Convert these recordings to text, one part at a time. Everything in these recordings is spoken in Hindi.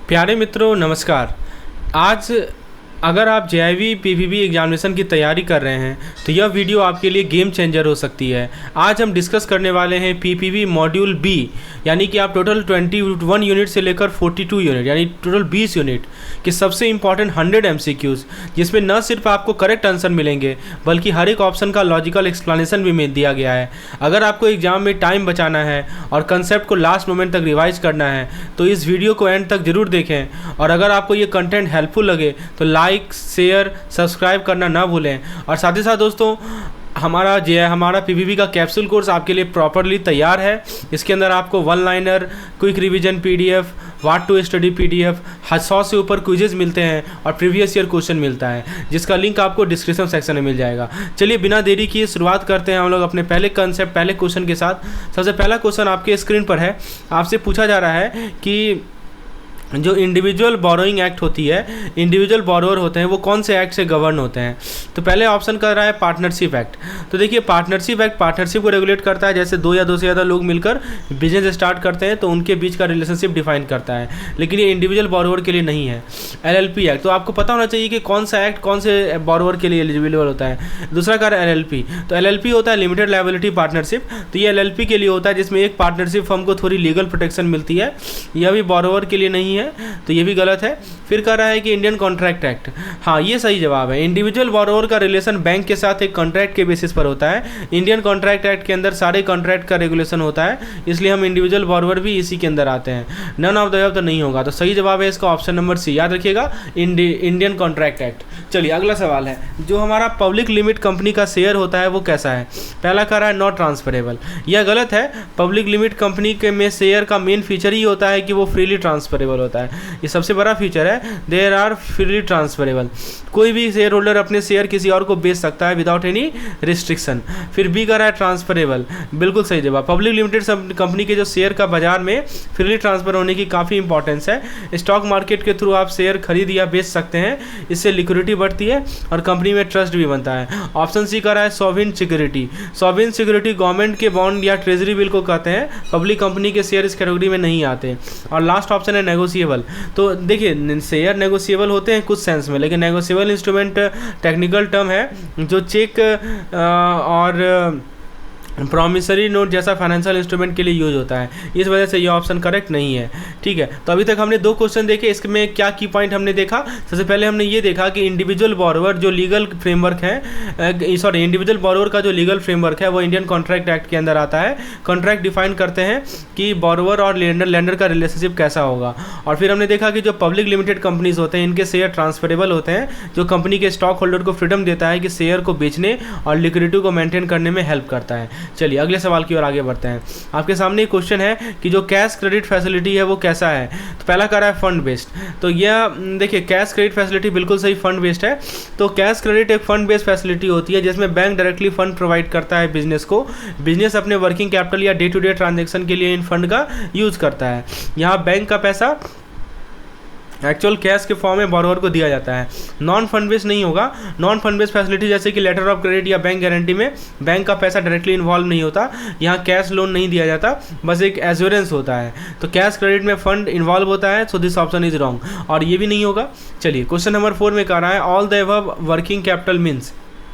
प्यारे मित्रों नमस्कार। आज अगर आप जेआईवी पीपीबी एग्जामिनेशन की तैयारी कर रहे हैं तो यह वीडियो आपके लिए गेम चेंजर हो सकती है। आज हम डिस्कस करने वाले हैं पीपीबी मॉड्यूल बी, यानी कि आप टोटल 21 यूनिट से लेकर 42 यूनिट यानी टोटल 20 यूनिट के सबसे इंपॉर्टेंट 100 एमसीक्यूज़, जिसमें न सिर्फ आपको करेक्ट आंसर मिलेंगे बल्कि हर एक ऑप्शन का लॉजिकल एक्सप्लेनेशन भी दिया गया है। अगर आपको एग्जाम में टाइम बचाना है और कंसेप्ट को लास्ट मोमेंट तक रिवाइज करना है तो इस वीडियो को एंड तक जरूर देखें। और अगर आपको ये कंटेंट हेल्पफुल लगे तो लाइक, शेयर, सब्सक्राइब करना ना भूलें। और साथ ही साथ दोस्तों हमारा पीपीबी का कैप्सूल कोर्स आपके लिए प्रॉपरली तैयार है। इसके अंदर आपको one liner, quick revision PDF, what to study PDF, 100 से ऊपर क्विजेज मिलते हैं और प्रीवियस ईयर क्वेश्चन मिलता है, जिसका लिंक आपको डिस्क्रिप्शन सेक्शन में मिल जाएगा। चलिए बिना देरी किए शुरुआत करते हैं हम लोग अपने पहले क्वेश्चन के साथ। सबसे पहला क्वेश्चन आपके स्क्रीन पर है। आपसे पूछा जा रहा है कि जो इंडिविजुअल बोरोइंग एक्ट होती है, इंडिविजुअल बोरोअर होते हैं, वो कौन से एक्ट से गवर्न होते हैं। तो पहले ऑप्शन कर रहा है पार्टनरशिप एक्ट। तो देखिए पार्टनरशिप एक्ट पार्टनरशिप को रेगुलेट करता है। जैसे दो या दो से ज़्यादा लोग मिलकर बिजनेस स्टार्ट करते हैं तो उनके बीच का रिलेशनशिप डिफाइन करता है, लेकिन ये इंडिविजुअल बोरोअर के लिए नहीं है। एलएलपी एक्ट, तो आपको पता होना चाहिए कि कौन सा एक्ट कौन से बोरोअर के लिए एलिजिबल होता है। दूसरा कर एलएलपी, तो एलएलपी होता है लिमिटेड लायबिलिटी पार्टनरशिप। तो ये एलएलपी के लिए होता है जिसमें एक पार्टनरशिप फर्म को थोड़ी लीगल प्रोटेक्शन मिलती है। यह भी बोरोअर के लिए नहीं है, तो ये भी गलत है। फिर कह रहा है कि इंडियन कॉन्ट्रैक्ट एक्ट, हाँ ये सही जवाब है। इंडिविजुअल बोरोअर का रिलेशन बैंक के साथ एक कॉन्ट्रैक्ट के बेसिस पर होता है। इंडियन कॉन्ट्रैक्ट एक्ट के अंदर सारे कॉन्ट्रैक्ट का रेगुलेशन होता है, इसलिए हम इंडिविजुअल बोरोअर भी इसी के अंदर आते हैं। नन ऑफ द अबव तो नहीं होगा, तो सही जवाब है इसका ऑप्शन नंबर सी। याद रखिएगा, इंडियन कॉन्ट्रैक्ट एक्ट। चलिए अगला सवाल है, जो हमारा पब्लिक लिमिट कंपनी का शेयर होता है वो कैसा है। पहला कह रहा है नॉट ट्रांसफरेबल, यह गलत है। पब्लिक लिमिट कंपनी के में शेयर का मेन फीचर ही होता है कि वो फ्रीली ट्रांसफरेबल होता है। ये सबसे बड़ा फीचर है, देयर आर फ्रीली ट्रांसफरेबल। कोई भी शेयर होल्डर अपने शेयर किसी और को बेच सकता है विदाउट एनी रिस्ट्रिक्शन। फिर बी का रहा है ट्रांसफरेबल, बिल्कुल सही जवाब। पब्लिक लिमिटेड कंपनी के जो शेयर का बाजार में फ्रीली ट्रांसफर होने की काफ़ी इंपॉर्टेंस है। स्टॉक मार्केट के थ्रू आप शेयर खरीद या बेच सकते हैं, इससे लिक्विडिटी बढ़ती है और कंपनी में ट्रस्ट भी बनता है। ऑप्शन सी का रहा है sovereign security. Sovereign security government के बॉन्ड या ट्रेजरी बिल को कहते हैं। पब्लिक कंपनी के शेयर इस कैटेगरी में नहीं आते। और लास्ट ऑप्शन है नेगोशिएबल। तो देखिए शेयर नेगोशिएबल होते हैं कुछ सेंस में, लेकिन नेगोशिएबल इंस्ट्रूमेंट टेक्निकल टर्म है जो चेक और प्रॉमिसरी नोट जैसा फाइनेंशियल इंस्ट्रूमेंट के लिए यूज होता है। इस वजह से ये ऑप्शन करेक्ट नहीं है। ठीक है, तो अभी तक हमने दो क्वेश्चन देखे। इसमें क्या की पॉइंट हमने देखा, सबसे पहले हमने ये देखा कि इंडिविजुअल बोरोअर जो लीगल फ्रेमवर्क है, इंडिविजुअल बोरोअर का जो लीगल फ्रेमवर्क है वो इंडियन कॉन्ट्रैक्ट एक्ट के अंदर आता है। कॉन्ट्रैक्ट डिफाइन करते हैं कि बोरोअर और लेंडर का रिलेशनशिप कैसा होगा। और फिर हमने देखा कि जो पब्लिक लिमिटेड कंपनीज होते हैं इनके शेयर ट्रांसफरेबल होते हैं, जो कंपनी के स्टॉक होल्डर को फ्रीडम देता है कि शेयर को बेचने और लिक्विडिटी को मेंटेन करने में हेल्प करता है। चलिए अगले सवाल की ओर आगे बढ़ते हैं। आपके सामने एक क्वेश्चन है कि जो कैश क्रेडिट फैसिलिटी है वो कैसा है। तो पहला कह रहा है फंड बेस्ड। तो यह देखिए कैश क्रेडिट फैसिलिटी बिल्कुल सही फंड बेस्ड है। तो कैश क्रेडिट एक फंड बेस्ड फैसिलिटी होती है जिसमें बैंक डायरेक्टली फंड प्रोवाइड करता है बिजनेस को। बिजनेस अपने वर्किंग कैपिटल या डे टू डे ट्रांजेक्शन के लिए इन फंड का यूज करता है। यहाँ बैंक का पैसा एक्चुअल कैश के फॉर्म में बोरोअर को दिया जाता है। नॉन फंड बेस्ड नहीं होगा। नॉन फंड बेस्ड फैसिलिटी जैसे कि लेटर ऑफ क्रेडिट या बैंक गारंटी में बैंक का पैसा डायरेक्टली इन्वॉल्व नहीं होता। यहाँ कैश लोन नहीं दिया जाता, बस एक एश्योरेंस होता है। तो कैश क्रेडिट में फंड इन्वॉल्व होता है, so this option is wrong और ये भी नहीं होगा। चलिए क्वेश्चन नंबर 4 में कह रहा है all the above working capital means.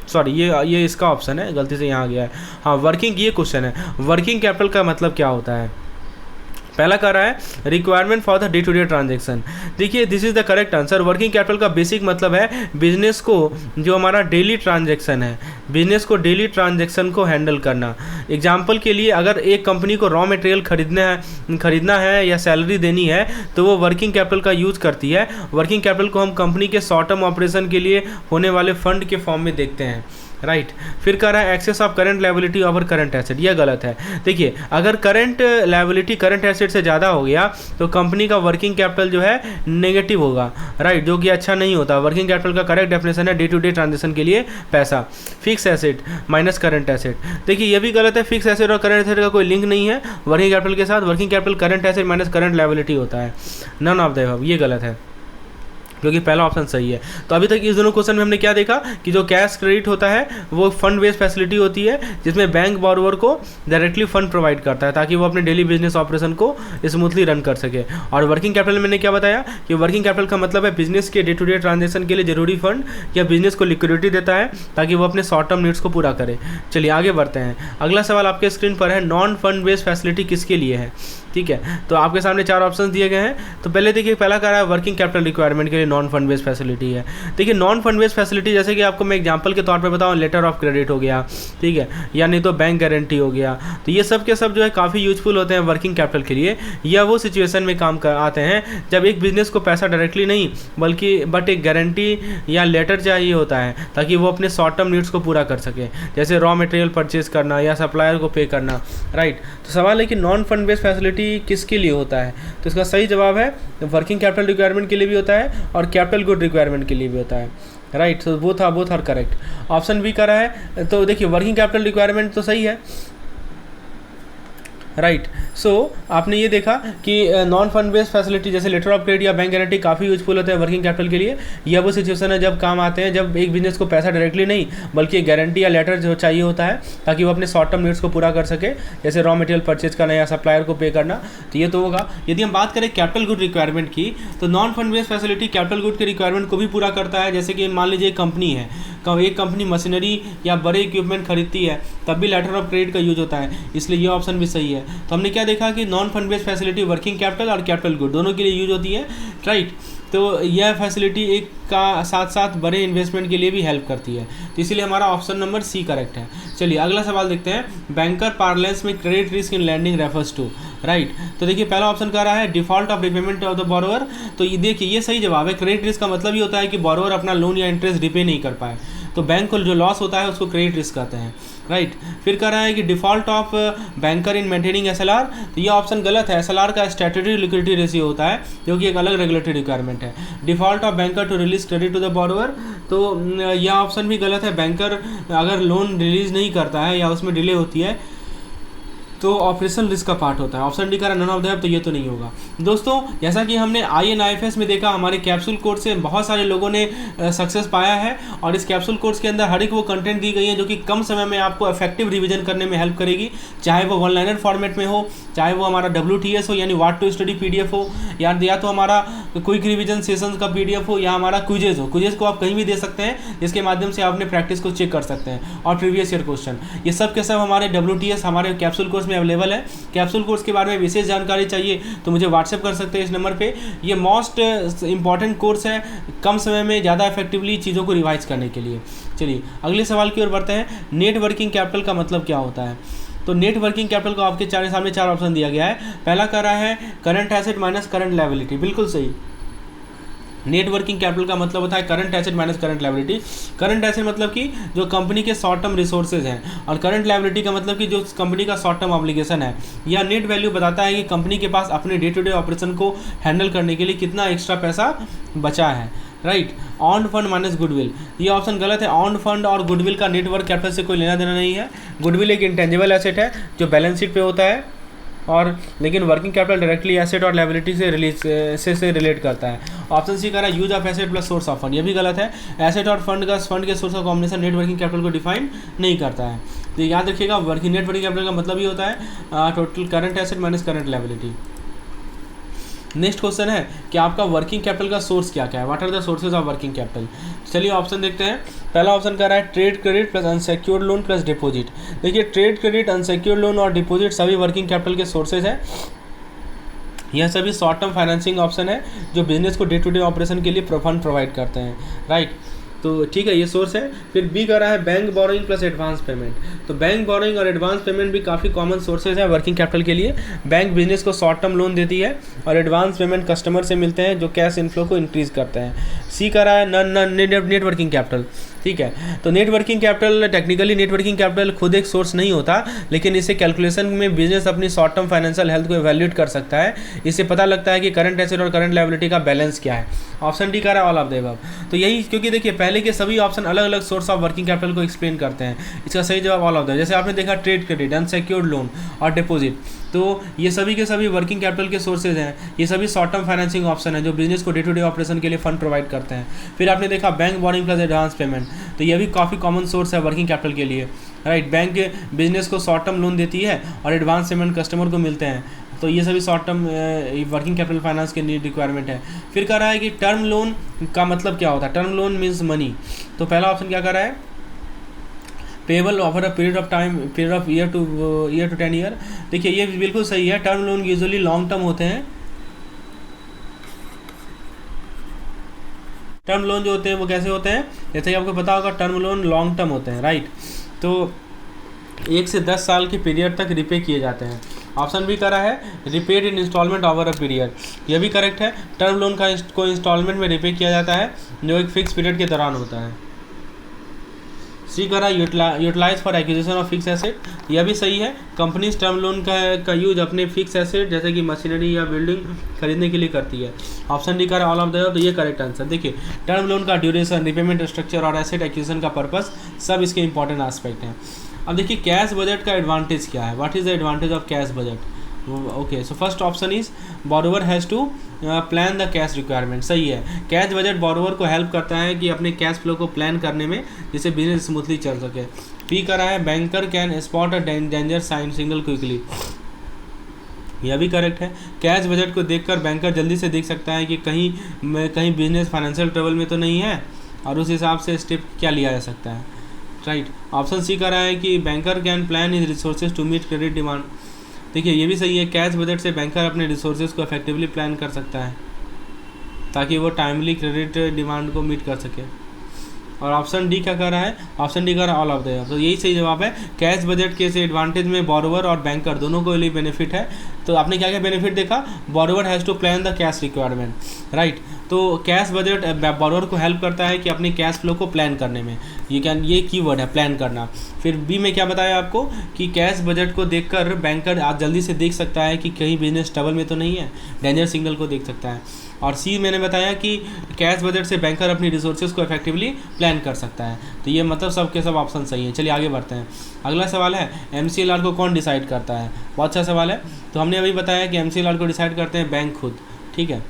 Sorry ये इसका ऑप्शन है, गलती से यहाँ गया है। हाँ वर्किंग, ये क्वेश्चन है वर्किंग कैपिटल का मतलब क्या होता है। पहला कह रहा है requirement for the day to day transaction. देखिए this is the correct answer. Working capital का बेसिक मतलब है बिजनेस को जो हमारा डेली ट्रांजेक्शन है, बिजनेस को डेली ट्रांजेक्शन को हैंडल करना। एग्जांपल के लिए अगर एक कंपनी को रॉ मटेरियल खरीदना है या सैलरी देनी है तो वो वर्किंग कैपिटल का यूज़ करती है। वर्किंग कैपिटल को हम कंपनी के शॉर्ट टर्म ऑपरेशन के लिए होने वाले फंड के फॉर्म में देखते हैं। राइट। फिर कह रहा है excess of current liability over current asset. यह गलत है। देखिए अगर करंट लायबिलिटी करंट एसेट से ज़्यादा हो गया तो कंपनी का वर्किंग कैपिटल जो है नेगेटिव होगा। राइट, जो कि अच्छा नहीं होता। वर्किंग कैपिटल का करेक्ट डेफिनेशन है डे टू डे ट्रांजेक्शन के लिए पैसा। Fix asset minus current asset, देखिए ये भी गलत है। फिक्स एसेट और करंट एसेट का कोई लिंक नहीं है वर्किंग कैपिटल के साथ। Working capital current asset minus current liability होता है। नन ऑफ द अबव, ये गलत है। क्योंकि पहला ऑप्शन सही है। तो अभी तक इस दोनों क्वेश्चन में हमने क्या देखा कि जो कैश क्रेडिट होता है वो फंड बेस्ड फैसिलिटी होती है, जिसमें बैंक बोरोवर को डायरेक्टली फंड प्रोवाइड करता है ताकि वो अपने डेली बिजनेस ऑपरेशन को स्मूथली रन कर सके। और वर्किंग कैपिटल मैंने क्या बताया कि वर्किंग कैपिटल का मतलब है बिजनेस के डे टू डे ट्रांजेक्शन के लिए जरूरी फंड या बिजनेस को लिक्विडिटी देता है ताकि वो अपने शॉर्ट टर्म नीड्स को पूरा करे। चलिए आगे बढ़ते हैं। अगला सवाल आपके स्क्रीन पर है, नॉन फंड बेस्ड फैसिलिटी किसके लिए है? ठीक है, तो आपके सामने 4 ऑप्शन दिए गए हैं। तो पहले देखिए, पहला कह रहा है वर्किंग कैपिटल रिक्वायरमेंट के लिए नॉन फंड बेस्ड फैसिलिटी है। देखिए नॉन फंड बेस्ड फैसिलिटी जैसे कि आपको मैं एग्जांपल के तौर पे बताऊं, लेटर ऑफ क्रेडिट हो गया, ठीक है, या नहीं तो बैंक गारंटी हो गया। तो ये सब के सब जो है काफ़ी यूजफुल होते हैं वर्किंग कैपिटल के लिए, या वो सिचुएशन में काम कर आते हैं जब एक बिजनेस को पैसा डायरेक्टली नहीं बट एक गारंटी या लेटर चाहिए होता है ताकि वो अपने शॉर्ट टर्म नीड्स को पूरा कर सके, जैसे रॉ मटेरियल परचेज करना या सप्लायर को पे करना, राइट। तो सवाल है कि नॉन फंड बेस्ड फैसिलिटी किसके लिए होता है? तो इसका सही जवाब है वर्किंग कैपिटल रिक्वायरमेंट के लिए भी होता है और कैपिटल गुड रिक्वायरमेंट के लिए भी होता है, राइट। तो both are correct. Option B कर रहा है, तो देखिए वर्किंग कैपिटल रिक्वायरमेंट तो सही है, राइट। सो आपने ये देखा कि नॉन फंड बेस्ड फैसिलिटी जैसे लेटर ऑफ क्रेडिट या बैंक गारंटी काफ़ी यूजफुल होते हैं वर्किंग कैपिटल के लिए। यह वो सिचुएशन है जब काम आते हैं जब एक बिजनेस को पैसा डायरेक्टली नहीं बल्कि गारंटी या लेटर जो चाहिए होता है ताकि वो अपने शॉर्ट टर्म नीड्स को पूरा कर सके, जैसे रॉ मटेरियल परचेज करना या सप्लायर को पे करना। तो ये तो होगा। यदि हम बात करें कैपिटल गुड रिक्वायरमेंट की, तो non fund based facility capital good के रिक्वायरमेंट को भी पूरा करता है। जैसे कि मान लीजिए कंपनी है, एक कंपनी मशीनरी या बड़े इक्विपमेंट खरीदती है तब भी लेटर ऑफ क्रेडिट का यूज होता है, इसलिए ये ऑप्शन भी सही है। तो हमने क्या देखा कि non fund based facility working capital और कैपिटल गुड दोनों के लिए यूज होती है, राइट। तो यह फैसिलिटी एक का साथ साथ बड़े इन्वेस्टमेंट के लिए भी हेल्प करती है, तो इसीलिए हमारा ऑप्शन नंबर सी करेक्ट है। चलिए अगला सवाल देखते हैं, बैंकर पार्लेंस में credit risk in lending refers to, right. तो देखिए पहला ऑप्शन कह रहा है default of repayment of the borrower. तो ये देखिए ये सही जवाब है। क्रेडिट रिस्क का मतलब ये होता है कि बोरोवर अपना लोन या इंटरेस्ट रिपे नहीं कर पाए, तो बैंक को जो लॉस होता है उसको क्रेडिट रिस्क कहते हैं, राइट। फिर कह रहा है कि default of banker in maintaining SLR. तो ये ऑप्शन गलत है। एसएलआर का स्टैट्यूटरी लिक्विडिटी रेशियो होता है जो कि एक अलग रेगुलेटरी रिक्वायरमेंट है। Default of banker to release credit to the borrower, तो यह ऑप्शन भी गलत है। बैंकर अगर लोन रिलीज नहीं करता है या उसमें डिले होती है तो ऑपरेशन रिस्क का पार्ट होता है। ऑप्शन डी का नन ऑफ द अबव, तो ये तो नहीं होगा। दोस्तों जैसा कि हमने INIFS में देखा, हमारे कैप्सूल कोर्स से बहुत सारे लोगों ने सक्सेस पाया है और इस कैप्सूल कोर्स के अंदर हर एक वो कंटेंट दी गई है जो कि कम समय में आपको इफेक्टिव रिवीजन करने में हेल्प करेगी, चाहे वो वन लाइनर फॉर्मेट में हो, चाहे वो हमारा WTS हो यानी व्हाट टू स्टडी PDF हो, या तो हमारा क्विक रिवीजन सेशंस का PDF हो, या हमारा क्विजेज हो। क्विजेज को आप कहीं भी दे सकते हैं जिसके माध्यम से आप अपने प्रैक्टिस को चेक कर सकते हैं, और प्रीवियस ईयर क्वेश्चन, ये सब के सब हमारे WTS हमारे कैप्सूल कोर्स में अवेलेबल है। कैप्सूल कोर्स के बारे में विशेष जानकारी चाहिए तो मुझे व्हाट्सएप कर सकते हैं इस नंबर पे। ये मोस्ट इंपॉर्टेंट कोर्स है कम समय में ज़्यादा इफेक्टिवली चीज़ों को रिवाइज करने के लिए। चलिए अगले सवाल की ओर बढ़ते हैं। नेट वर्किंग कैपिटल का मतलब क्या होता है? तो नेट वर्किंग कैपिटल को आपके सामने 4 ऑप्शन दिया गया है। पहला कह रहा है current asset minus current liability, बिल्कुल सही। नेट वर्किंग कैपिटल का मतलब होता है current asset minus current liability. Current asset मतलब कि जो कंपनी के शॉर्ट टर्म रिसोर्सेज हैं, और करंट लायबिलिटी का मतलब कि जो कंपनी का शॉर्ट टर्म ऑब्लिगेशन है। यह नेट वैल्यू बताता है कि कंपनी के पास अपने डे टू डे ऑपरेशन को हैंडल करने के लिए कितना एक्स्ट्रा पैसा बचा है, right. On fund minus goodwill, ये ऑप्शन गलत है। ऑन फंड और गुडविल का नेटवर्क कैपिटल से कोई लेना देना नहीं है। गुडविल एक इंटेंजिबल एसेट है जो बैलेंस शीट पे होता है, और लेकिन वर्किंग कैपिटल डायरेक्टली एसेट और लायबिलिटी से रिलेट करता है। ऑप्शन सी कह रहा है use of asset plus source of fund, ये भी गलत है। एसेट और फंड के सोर्स का कॉम्बिनेशन नेट वर्किंग कैपिटल को डिफाइन नहीं करता है। तो याद रखिएगा नेट वर्किंग कैपिटल का मतलब ही होता है total current asset minus current liability. Next question है कि आपका वर्किंग कैपिटल का सोर्स क्या क्या है, what are the sources of working capital. चलिए ऑप्शन देखते हैं। पहला ऑप्शन कह रहा है trade credit plus unsecured loan plus deposit. देखिए ट्रेड क्रेडिट, अनसिक्योर्ड लोन और डिपॉजिट सभी वर्किंग कैपिटल के सोर्सेज हैं। यह सभी शॉर्ट टर्म फाइनेंसिंग ऑप्शन है जो बिजनेस को डे टू डे ऑपरेशन के लिए फंड प्रोवाइड करते हैं, राइट। तो ठीक है, ये सोर्स है। फिर बी कर रहा है bank borrowing plus advance payment. तो बैंक बोरोइंग और एडवांस पेमेंट भी काफ़ी कॉमन सोर्सेज है वर्किंग कैपिटल के लिए। बैंक बिजनेस को शॉर्ट टर्म लोन देती है और एडवांस पेमेंट कस्टमर से मिलते हैं जो कैश इनफ्लो को इंक्रीज करते हैं। सी कर रहा है नेट वर्किंग कैपिटल, ठीक है। तो net working capital, technically net working capital खुद एक सोर्स नहीं होता, लेकिन इसे कैलकुलेशन में बिजनेस अपनी शॉर्ट टर्म फाइनेंशियल हेल्थ को इवैल्यूएट कर सकता है। इससे पता लगता है कि करंट एसेट और करंट लायबिलिटी का बैलेंस क्या है। ऑप्शन डी का रहा ऑल ऑफ द अबव। तो यही, क्योंकि देखिए पहले के सभी ऑप्शन अलग अलग सोर्स ऑफ वर्किंग कैपिटल को एक्सप्लेन करते हैं। इसका सही जवाब ऑल ऑफ द, जैसे आपने देखा ट्रेड क्रेडिट, अनसिक्योर्ड लोन और डिपॉजिट, तो ये सभी के सभी वर्किंग कैपिटल के सोर्सेज हैं, ये सभी शॉर्ट टर्म फाइनेंसिंग ऑप्शन है जो बिजनेस को डे टू डे ऑपरेशन के लिए फंड प्रोवाइड करते हैं। फिर आपने देखा bank boring plus advance payment, तो ये भी काफ़ी कॉमन सोर्स है वर्किंग कैपिटल के लिए, राइट। बैंक बिजनेस को शॉर्ट टर्म लोन देती है और एडवांस पेमेंट कस्टमर को मिलते हैं, तो ये सभी short term working capital finance के नीड रिक्वायरमेंट है। फिर कह रहा है कि टर्म लोन का मतलब क्या होता है, टर्म लोन मीन्स मनी। तो पहला ऑप्शन क्या कर रहा है, payable over a period of time, period of year to 10 year. देखिए ये बिल्कुल सही है, term loan usually long term होते हैं। टर्म लोन जो होते हैं वो कैसे होते हैं, जैसे कि आपको पता होगा टर्म लोन लॉन्ग टर्म होते हैं, राइट। तो 1 से 10 साल के पीरियड तक रिपे किए जाते हैं। ऑप्शन भी करा है repaid in installment over a period, यह भी करेक्ट है। टर्म लोन को इंस्टॉलमेंट में रिपे किया जाता है जो एक फिक्स पीरियड के दौरान होता है। सी करा utilize for acquisition of fix asset, यह भी सही है। कंपनीज टर्म लोन का यूज अपने फिक्स एसेट जैसे कि मशीनरी या बिल्डिंग खरीदने के लिए करती है। ऑप्शन डी करा ऑल ऑफ द, तो ये करेक्ट आंसर। देखिए टर्म लोन का ड्यूरेशन, रिपेमेंट स्ट्रक्चर और एसेट एक्विजिशन का पर्पस सब इसके इंपॉर्टेंट एस्पेक्ट हैं। अब देखिए कैश बजट का एडवांटेज क्या है, what is the advantage of cash budget. Okay, so first option is borrower has to plan the cash requirement, सही है। कैश बजट बोरोवर को हेल्प करता है कि अपने कैश फ्लो को प्लान करने में, जिससे बिजनेस स्मूथली चल सके। पी करा है banker can spot a danger sine signal quickly, यह भी करेक्ट है। कैश बजट को देखकर बैंकर जल्दी से देख सकता है कि कहीं बिजनेस फाइनेंशियल ट्रबल में तो नहीं है और उस हिसाब से स्टेप क्या लिया जा सकता है, राइट। ऑप्शन सी करा है कि banker can plan his resources to meet credit demand, देखिए ये भी सही है। कैश बजट से बैंकर अपने रिसोर्सेज को इफेक्टिवली प्लान कर सकता है ताकि वो टाइमली क्रेडिट डिमांड को मीट कर सके। और ऑप्शन डी क्या कर रहा है, ऑप्शन डी कर रहा है ऑल ऑफ द, तो यही सही जवाब है। कैश बजट के से एडवांटेज में बोरोवर और बैंकर दोनों को लिए बेनिफिट है। तो आपने क्या क्या बेनिफिट देखा, borrower has to plan the cash requirement, right. तो कैश बजट बोरोवर को हेल्प करता है कि अपने कैश फ्लो को प्लान करने में, ये कीवर्ड है प्लान करना। फिर बी में क्या बताया आपको कि कैश बजट को देखकर बैंकर आज जल्दी से देख सकता है कि कहीं बिजनेस ट्रबल में तो नहीं है, डेंजर सिग्नल को देख सकता है। और सी मैंने बताया कि कैश बजट से बैंकर अपनी रिसोर्सेज को इफेक्टिवली प्लान कर सकता है। तो ये मतलब सब के सब ऑप्शन सही है। चलिए आगे बढ़ते हैं। अगला सवाल है MCLR को कौन डिसाइड करता है, बहुत अच्छा सवाल है। तो हमने अभी बताया कि MCLR को डिसाइड करते हैं बैंक खुद, ठीक है।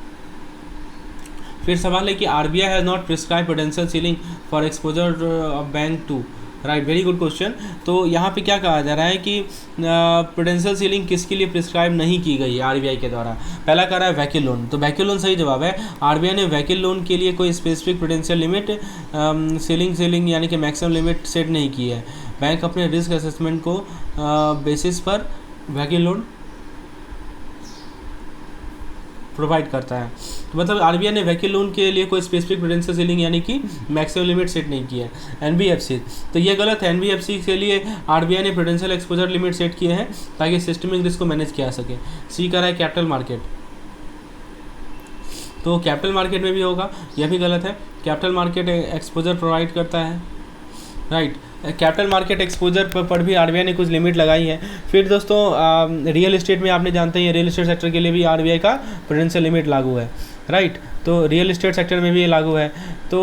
फिर सवाल है कि RBI has not prescribe prudential ceiling for exposure of bank to, right, very good question. तो यहाँ पे क्या कहा जा रहा है कि प्रूडेंशियल सीलिंग किसके लिए प्रिस्क्राइब नहीं की गई है RBI के द्वारा। पहला कह रहा है व्हीकल लोन, तो व्हीकल लोन सही जवाब है। RBI ने व्हीकल लोन के लिए कोई स्पेसिफिक प्रूडेंशियल लिमिट सीलिंग यानी कि मैक्सिमम लिमिट सेट नहीं की है। बैंक अपने रिस्क असेसमेंट को बेसिस पर व्हीकल लोन प्रोवाइड करता है। तो मतलब RBI ने व्हीकल लोन के लिए कोई स्पेसिफिक प्रूडेंशियल सीलिंग यानी कि मैक्सिमम लिमिट सेट नहीं की है। NBFC, तो ये गलत है। NBFC के लिए RBI ने प्रूडेंशियल एक्सपोजर लिमिट सेट किए हैं ताकि सिस्टमिक रिस्क को मैनेज किया जा सके। सी कर रहा है कैपिटल मार्केट, तो कैपिटल मार्केट में भी होगा, यह भी गलत है। कैपिटल मार्केट एक्सपोजर प्रोवाइड करता है, राइट। कैपिटल मार्केट एक्सपोजर पर भी RBI ने कुछ लिमिट लगाई है। फिर दोस्तों रियल एस्टेट में आपने जानते हैं रियल एस्टेट सेक्टर के लिए भी RBI का प्रूडेंशियल लिमिट लागू है, राइट। तो रियल एस्टेट सेक्टर में भी ये लागू है। तो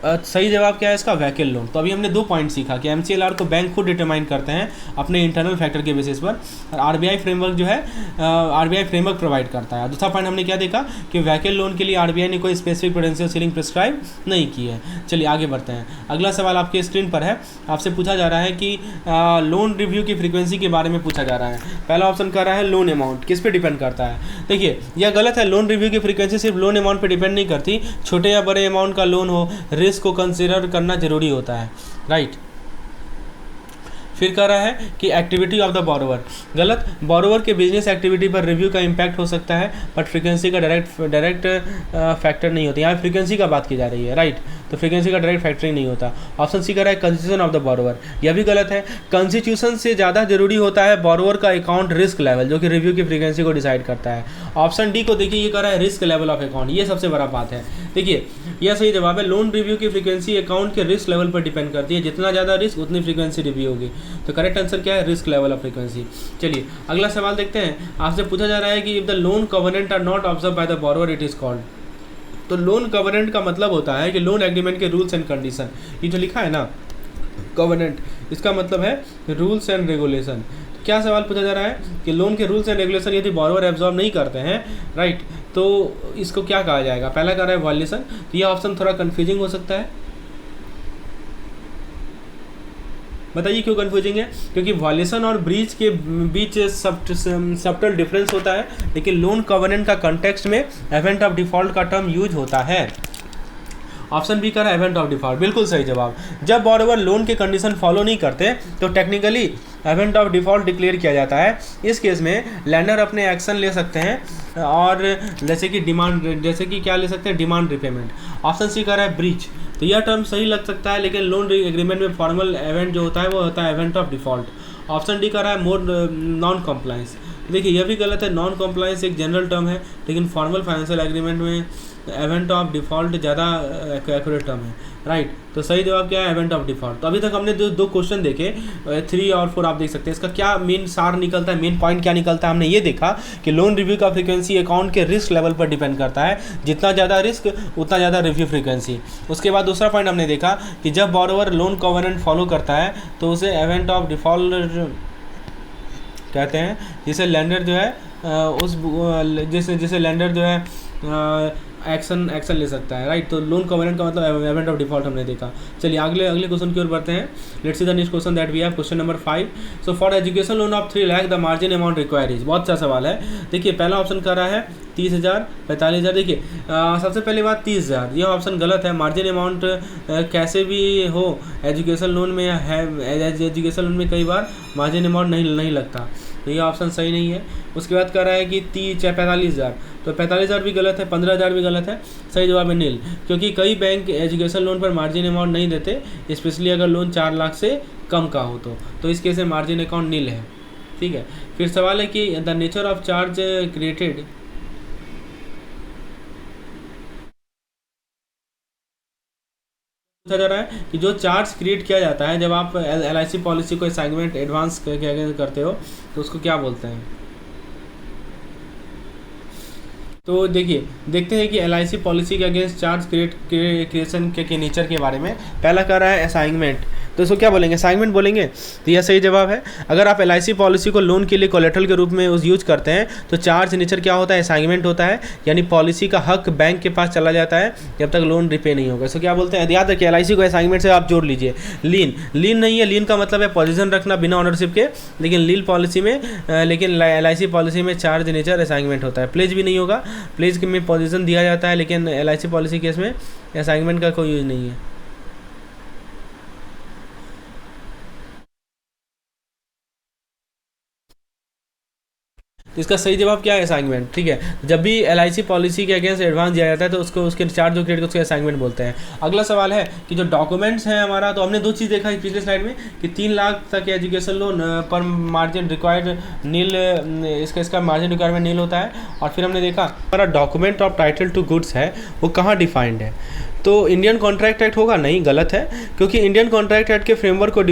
सही जवाब क्या है इसका, व्हीकल लोन। तो अभी हमने 2 पॉइंट सीखा कि MCLR को बैंक खुद डिटरमाइन करते हैं अपने इंटरनल फैक्टर के बेसिस पर, और RBI फ्रेमवर्क जो है RBI फ्रेमवर्क प्रोवाइड करता है। दूसरा पॉइंट हमने क्या देखा कि व्हीकल लोन के लिए RBI ने कोई स्पेसिफिक प्रूडेंशियल सीलिंग प्रिस्क्राइब नहीं की है। चलिए आगे बढ़ते हैं। अगला सवाल आपके स्क्रीन पर है, आपसे पूछा जा रहा है कि लोन रिव्यू की फ्रीक्वेंसी के बारे में पूछा जा रहा है। पहला ऑप्शन कर रहा है लोन अमाउंट, किस पे डिपेंड करता है। देखिए यह गलत है, लोन रिव्यू की फ्रीक्वेंसी सिर्फ लोन अमाउंट पर डिपेंड नहीं करती। छोटे या बड़े अमाउंट का लोन हो, रिस्क को कंसीडर करना जरूरी होता है, राइट। फिर कह रहा है कि एक्टिविटी ऑफ द बोरोवर, गलत। बोरोवर के बिजनेस एक्टिविटी पर रिव्यू का इम्पैक्ट हो सकता है बट फ्रीक्वेंसी का डायरेक्ट फैक्टर नहीं होता। यहाँ फ्रीक्वेंसी का बात की जा रही है, राइट। तो फ्रीक्वेंसी का डायरेक्ट फैक्टरिंग नहीं होता। ऑप्शन सी कह रहा है कंस्टिट्यूशन ऑफ द बोरोवर, यह भी गलत है। कंस्टिट्यूशन से ज़्यादा जरूरी होता है बोरोवर का अकाउंट रिस्क लेवल, जो कि रिव्यू की फ्रीक्वेंसी को डिसाइड करता है। ऑप्शन डी को देखिए, ये कह रहा है रिस्क लेवल ऑफ अकाउंट, ये सबसे बड़ा बात है। देखिए यह सही जवाब है। लोन रिव्यू की फ्रीक्वेंसी अकाउंट के रिस्क लेवल पर डिपेंड करती है, जितना ज़्यादा रिस्क उतनी फ्रीक्वेंसी रिव्यू होगी। तो करेक्ट आंसर क्या है, रिस्क लेवल ऑफ फ्रीक्वेंसी। चलिए अगला सवाल देखते हैं। आपसे पूछा जा रहा है कि if the loan covenant are not observe by the borrower it is called. तो लोन कवर्नेंट का मतलब होता है कि लोन एग्रीमेंट के रूल्स एंड कंडीशन, ये जो लिखा है ना कवर्नेंट, इसका मतलब है रूल्स एंड रेगुलेशन। क्या सवाल पूछा जा रहा है कि लोन के रूल्स एंड रेगुलेशन यदि बॉरोवर एब्जॉर्ब नहीं करते हैं, राइट, तो इसको क्या कहा जाएगा। पहला कह रहा है वायलेशन, तो ये ऑप्शन थोड़ा कन्फ्यूजिंग हो सकता है। बताइए क्यों कन्फ्यूजिंग है, क्योंकि वायलेशन और ब्रीच के बीच सब्टल डिफरेंस होता है, लेकिन लोन कवर्नेंट का कंटेक्स्ट में इवेंट ऑफ डिफॉल्ट का टर्म यूज होता है। ऑप्शन बी का है इवेंट ऑफ डिफॉल्ट, बिल्कुल सही जवाब। जब बॉरोवर लोन के कंडीशन फॉलो नहीं करते तो technically event of default declare किया जाता है। इस केस में लैंडर अपने एक्शन ले सकते हैं और जैसे कि क्या ले सकते हैं, डिमांड रिपेमेंट। ऑप्शन सी का है ब्रीच, तो यह टर्म सही लग सकता है, लेकिन लोन एग्रीमेंट में फॉर्मल इवेंट जो होता है वो होता है event of default. Option D का रहा है मोर नॉन कॉम्प्लाइंस। देखिए यह भी गलत है, नॉन कॉम्प्लाइंस एक जनरल टर्म है, लेकिन फॉर्मल फाइनेंशियल एग्रीमेंट में इवेंट ऑफ डिफॉल्ट ज़्यादा एक्यूरेट टर्म है, राइट। तो सही जवाब क्या है, इवेंट ऑफ डिफॉल्ट। तो अभी तक हमने दो क्वेश्चन देखे, 3 और 4 आप देख सकते हैं। इसका क्या मेन सार निकलता है, मेन पॉइंट क्या निकलता है, हमने ये देखा कि लोन रिव्यू का फ्रीक्वेंसी अकाउंट के रिस्क लेवल पर डिपेंड करता है, जितना ज़्यादा रिस्क उतना ज़्यादा रिव्यू फ्रीक्वेंसी। उसके बाद दूसरा पॉइंट हमने देखा कि जब बॉरोवर लोन कवर्नेंट फॉलो करता है तो उसे इवेंट ऑफ डिफॉल्ट कहते हैं, जिसे लैंडर जो है जिसे लैंडर जो है एक्शन ले सकता है, राइट। तो लोन कवर्नेंट का मतलब इवेंट ऑफ डिफॉल्ट हमने देखा। चलिए अगले क्वेश्चन की ओर बढ़ते हैं। Let's see the next question that we have, question number 5। So for education loan of 3 lakh the margin amount required is, बहुत अच्छा सवाल है। देखिए पहला ऑप्शन कर रहा है 30,000, 45,000। देखिए सबसे पहली बात 30,000, यह ऑप्शन गलत है। मार्जिन अमाउंट कैसे भी हो एजुकेशन लोन में है, एजुकेशन लोन में कई बार मार्जिन अमाउंट नहीं लगता, तो ये ऑप्शन सही नहीं है। उसके बाद कह रहा है कि 45,000, तो 45,000 भी गलत है, 15,000 भी गलत है। सही जवाब है नील, क्योंकि कई बैंक एजुकेशन लोन पर मार्जिन अमाउंट नहीं देते, स्पेशली अगर लोन 4 लाख से कम का हो तो इस केस में मार्जिन अकाउंट नील है, ठीक है। फिर सवाल है कि the nature of charge created, पूछा जा रहा है कि जो चार्ज क्रिएट किया जाता है जब आप LIC पॉलिसी को असाइनमेंट एडवांस करते हो तो उसको क्या बोलते हैं। तो देखिए देखते हैं कि LIC पॉलिसी के अगेंस्ट चार्ज क्रिएशन के नेचर के बारे में। पहला कह रहा है असाइनमेंट, तो इसको क्या बोलेंगे, असाइनमेंट बोलेंगे, तो यह सही जवाब है। अगर आप LIC पॉलिसी को लोन के लिए कोलेटरल के रूप में यूज करते हैं तो चार्ज नेचर क्या होता है, असाइनमेंट होता है, यानी पॉलिसी का हक बैंक के पास चला जाता है जब तक लोन रिपे नहीं होगा। इसको क्या बोलते हैं, याद रखिए LIC को असाइनमेंट से आप जोड़ लीजिए। लीन नहीं है, लीन का मतलब है पोजीशन रखना बिना ऑनरशिप के, लेकिन लीन पॉलिसी में लेकिन LIC पॉलिसी में चार्ज नेचर असाइनमेंट होता है। प्लेज भी नहीं होगा, प्लेज में पोजीशन दिया जाता है, लेकिन LIC पॉलिसी केस में असाइनमेंट का कोई यूज नहीं है। तो इसका सही जवाब क्या है, असाइनमेंट, ठीक है। जब भी LIC पॉलिसी के अगेंस्ट एडवांस दिया जाता है तो उसको उसके चार्ज जो क्रेडिट उसके असाइनमेंट बोलते हैं। अगला सवाल है कि जो डॉक्यूमेंट्स हैं हमारा, तो हमने 2 चीज़ देखा है पिछले स्लाइड में कि 3 लाख तक एजुकेशन लोन पर मार्जिन रिक्वायर्ड नील, इसका मार्जिन रिक्वायरमेंट नील होता है। और फिर हमने देखा हमारा document of title to goods है वो कहाँ डिफाइंड है, तो इंडियन कॉन्ट्रैक्ट एक्ट होगा, नहीं, गलत है, क्योंकि इंडियन कॉन्ट्रैक्ट एक्ट के फ्रेमवर्क को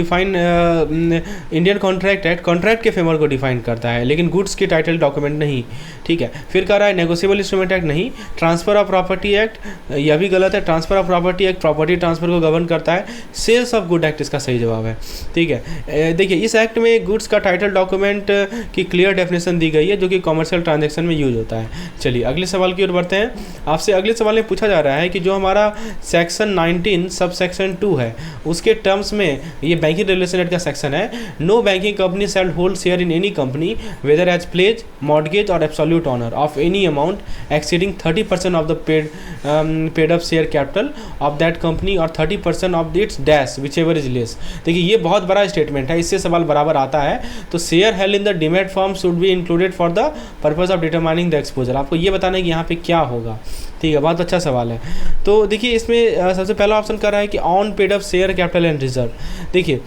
इंडियन कॉन्ट्रैक्ट एक्ट कॉन्ट्रैक्ट के फ्रेमवर्क को डिफाइन करता है, लेकिन गुड्स की टाइटल डॉक्यूमेंट नहीं, ठीक है। फिर कह रहा है नेगोशिएबल इंस्ट्रूमेंट एक्ट नहीं, ट्रांसफर ऑफ प्रॉपर्टी एक्ट, यह भी गलत है। Transfer of property act property transfer को गवर्न करता है। सेल्स ऑफ गुड एक्ट इसका सही जवाब है, ठीक है। देखिए इस एक्ट में गुड्स का टाइटल डॉक्यूमेंट की क्लियर डेफिनेशन दी गई है, जो कि कॉमर्शियल ट्रांजेक्शन में यूज होता है। चलिए अगले सवाल की ओर बढ़ते हैं। आपसे अगले सवाल में पूछा जा रहा है कि जो हमारा सेक्शन 19 सब सेक्शन 2 है उसके टर्म्स में, ये बैंकिंग रेगुलेशन एक्ट का सेक्शन है, no banking company shall hold share in any company whether as pledge, mortgage और absolute owner of any amount exceeding 30% of the paid up share capital of that company और 30% of its dash whichever is. देखिए ये बहुत बड़ा स्टेटमेंट है, इससे सवाल बराबर आता है। तो share held in the demat form should be included for the purpose of determining the exposure. आपको ये बताना है कि यहाँ पे क्या होगा, ठीक है, बहुत अच्छा सवाल है। तो देखिए इसमें सबसे पहला ऑप्शन कर रहा है कि on paid up share capital and reserve. देखिए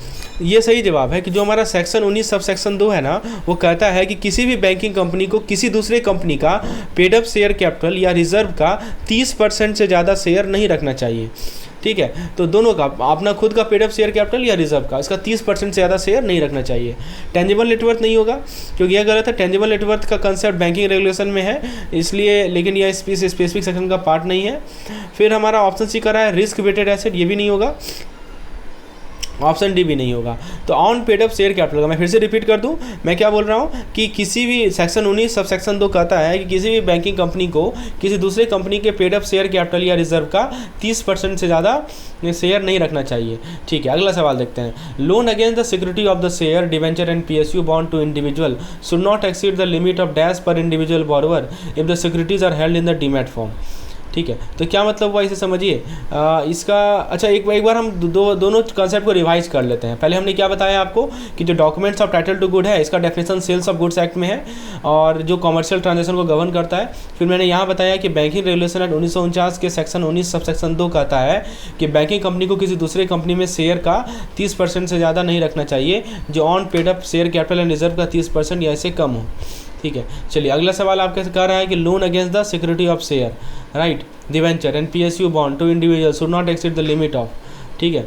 ये सही जवाब है कि जो हमारा सेक्शन 19 सब सेक्शन 2 है ना, वो कहता है कि किसी भी बैंकिंग कंपनी को किसी दूसरे कंपनी का पेड अप शेयर कैपिटल या रिजर्व का 30% से ज़्यादा शेयर नहीं रखना चाहिए, ठीक है। तो दोनों का, अपना खुद का पेड अप शेयर कैपिटल या रिजर्व का, इसका 30% से ज़्यादा शेयर नहीं रखना चाहिए। टेंजिबल नेटवर्थ नहीं होगा, क्योंकि यह गलत है। टेंजिबल नेटवर्थ का कंसेप्ट बैंकिंग रेगुलेशन में है, इसलिए, लेकिन यह स्पेसिफिक सेक्शन का पार्ट नहीं है। फिर हमारा ऑप्शन सी कर रहा है रिस्क वेटेड एसेट, ये भी नहीं होगा। ऑप्शन डी भी नहीं होगा। तो on paid up share capital का मैं फिर से रिपीट कर दूं, मैं क्या बोल रहा हूं कि किसी भी सेक्शन 19 सब सेक्शन 2 कहता है कि किसी भी बैंकिंग कंपनी को किसी दूसरे कंपनी के पेड अप शेयर कैपिटल या रिजर्व का 30% से ज़्यादा शेयर नहीं रखना चाहिए। ठीक है, अगला सवाल देखते हैं। Loan against the security of the share debenture and PSU bond to individual should not exceed the limit of dash per individual borrower if the securities are held in the demat form. ठीक है, तो क्या मतलब हुआ इसे समझिए। इसका अच्छा एक बार हम दोनों कॉन्सेप्ट को रिवाइज कर लेते हैं। पहले हमने क्या बताया आपको कि जो documents of title to good है इसका definition sales of goods act में है और जो कमर्शियल ट्रांजेक्शन को गवर्न करता है। फिर मैंने यहाँ बताया कि बैंकिंग रेगुलेशन एक्ट 1949 के सेक्शन 19 सब सेक्शन 2 कहता है कि बैंकिंग कंपनी को किसी दूसरे कंपनी में शेयर का 30% से ज़्यादा नहीं रखना चाहिए जो on paid up share capital and reserve का 30% या इससे कम हो। ठीक है, चलिए अगला सवाल आपके कह रहा है कि loan against the security of share right debenture and PSU bond to individual should not exceed the limit of. ठीक है,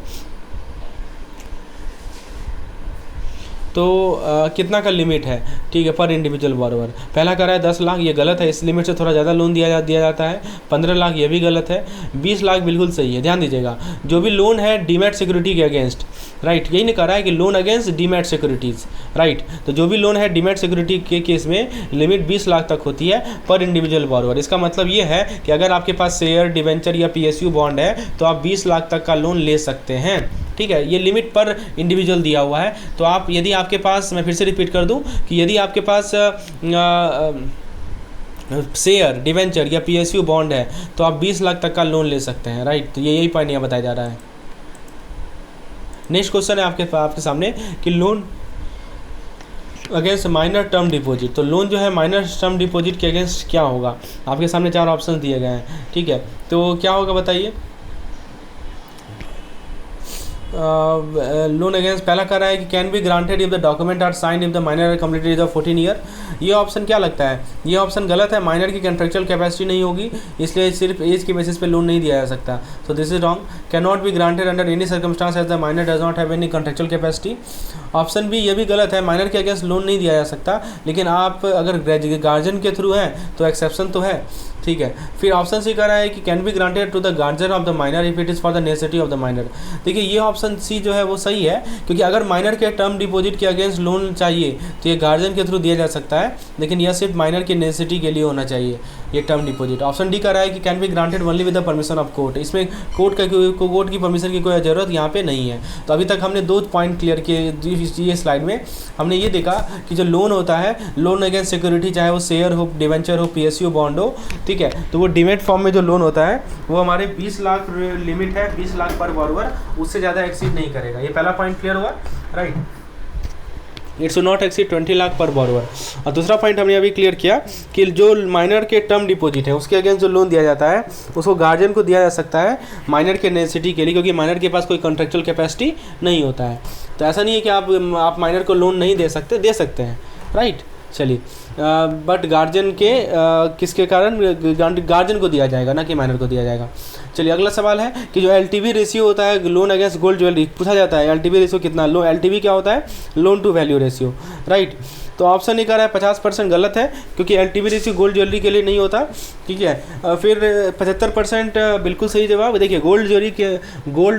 तो कितना का लिमिट है। ठीक है, पर इंडिविजुअल बॉरोवर पहला कह रहा है 10 लाख, ये गलत है, इस लिमिट से थोड़ा ज़्यादा लोन दिया जाता है। 15 लाख ये भी गलत है। 20 लाख बिल्कुल सही है। ध्यान दीजिएगा, जो भी लोन है डीमैट सिक्योरिटी के अगेंस्ट राइट, यही नहीं कह रहा है कि loan against demat securities right. तो जो भी लोन है डीमैट सिक्योरिटी के केस में लिमिट 20 लाख तक होती है पर इंडिविजुअल बॉरोवर। इसका मतलब ये है कि अगर आपके पास शेयर डिवेंचर या PSU बॉन्ड है तो आप 20 लाख तक का लोन ले सकते हैं। ठीक है, ये लिमिट पर इंडिविजुअल दिया हुआ है। तो आप यदि आपके पास, मैं फिर से रिपीट कर दूं कि यदि आपके पास शेयर डिवेंचर या PSU बॉन्ड है तो आप 20 लाख तक का लोन ले सकते हैं राइट। तो यही पॉइंट यहाँ बताया जा रहा है। नेक्स्ट क्वेश्चन है आपके सामने कि loan against minor term deposit. तो लोन जो है माइनर टर्म डिपॉजिट के अगेंस्ट क्या होगा। आपके सामने 4 ऑप्शन दिए गए हैं। ठीक है, तो क्या होगा बताइए। लोन अगेंस्ट पहला कह रहा है कि can be granted if the document are signed if the minor are completed age of 14 year. ये ऑप्शन क्या लगता है, ये ऑप्शन गलत है। माइनर की कंट्रेक्चुअल कैपेसिटी नहीं होगी, इसलिए सिर्फ एज के बेसिस पे लोन नहीं दिया जा सकता। So this is wrong. Can not be granted under any circumstance as the minor does not have any contractual capacity. Option B ये भी गलत है, माइनर के अगेंस्ट लोन नहीं दिया जा सकता, लेकिन आप अगर गार्जियन के थ्रू हैं तो एक्सेप्शन तो है। ठीक है, फिर ऑप्शन सी कह रहा है कि can be granted to the guardian of the minor if it is for the necessity of the minor. देखिए ये ऑप्शन सी जो है वो सही है, क्योंकि अगर माइनर के टर्म डिपॉजिट के अगेंस्ट लोन चाहिए तो ये गार्जियन के थ्रू दिया जा सकता है, लेकिन यह सिर्फ माइनर की नेसेसिटी के लिए होना चाहिए ये टर्म डिपॉजिट। ऑप्शन डी कह रहा है कि can be granted only with the permission of court. इसमें कोर्ट की परमिशन की कोई ज़रूरत यहाँ पे नहीं है। तो अभी तक हमने 2 पॉइंट क्लियर किए। ये स्लाइड में हमने ये देखा कि जो लोन होता है, लोन अगेंस्ट सिक्योरिटी, चाहे वो शेयर हो, डिवेंचर हो, PSU बॉन्ड हो, ठीक है, तो वो डीमैट फॉर्म में जो लोन होता है वो हमारे 20 लाख लिमिट है, 20 लाख पर बॉरोवर, उससे ज़्यादा एक्सीड नहीं करेगा। ये पहला पॉइंट क्लियर हुआ right. It should not exceed 20 lakh पर बॉरोवर। और दूसरा पॉइंट हमने अभी क्लियर किया कि जो माइनर के टर्म डिपॉजिट है उसके अगेंस्ट जो लोन दिया जाता है उसको गार्जियन को दिया जा सकता है माइनर के नेसेसिटी के लिए, क्योंकि माइनर के पास कोई कॉन्ट्रेक्चुअल कैपेसिटी नहीं होता है। तो ऐसा नहीं है कि आप माइनर को लोन नहीं दे सकते हैं राइट। चलिए, बट गार्जियन के किसके कारण गार्जियन को दिया जाएगा, ना कि माइनर को दिया जाएगा। चलिए अगला सवाल है कि जो LTV रेशियो होता है लोन अगेंस्ट गोल्ड ज्वेलरी, पूछा जाता है LTV रेशियो कितना। LTV क्या होता है, loan to value ratio right. तो ऑप्शन नहीं कर रहा है 50% गलत है, क्योंकि LTV रेशियो गोल्ड ज्वेलरी के लिए नहीं होता। ठीक है, फिर 75% बिल्कुल सही जवाब। देखिए गोल्ड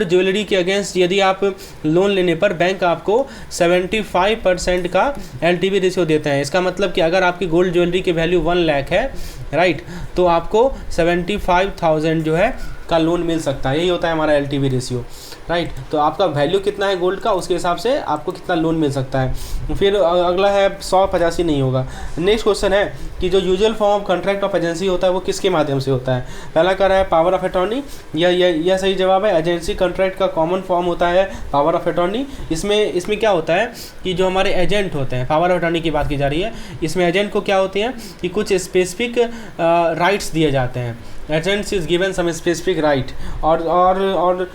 ज्वेलरी के अगेंस्ट यदि आप लोन लेने पर बैंक आपको 75% का LTV रेशियो देते हैं। इसका मतलब कि अगर आपकी गोल्ड ज्वेलरी की वैल्यू 1 लाख है राइट, तो आपको 75,000 जो है का लोन मिल सकता है। यही होता है हमारा LTV रेशियो राइट। तो आपका वैल्यू कितना है गोल्ड का, उसके हिसाब से आपको कितना लोन मिल सकता है। फिर अगला है 185 नहीं होगा। नेक्स्ट क्वेश्चन है कि जो usual form of contract of agency होता है वो किसके माध्यम से होता है। पहला कह रहा है पावर ऑफ अटॉर्नी, यह सही जवाब है। एजेंसी कॉन्ट्रैक्ट का कॉमन फॉर्म होता है पावर ऑफ अटॉर्नी। इसमें क्या होता है कि जो हमारे एजेंट होते हैं, पावर ऑफ अटॉर्नी की बात की जा रही है, इसमें एजेंट को क्या होती हैं कि कुछ स्पेसिफिक राइट्स दिए जाते हैं। Agents is given some specific right और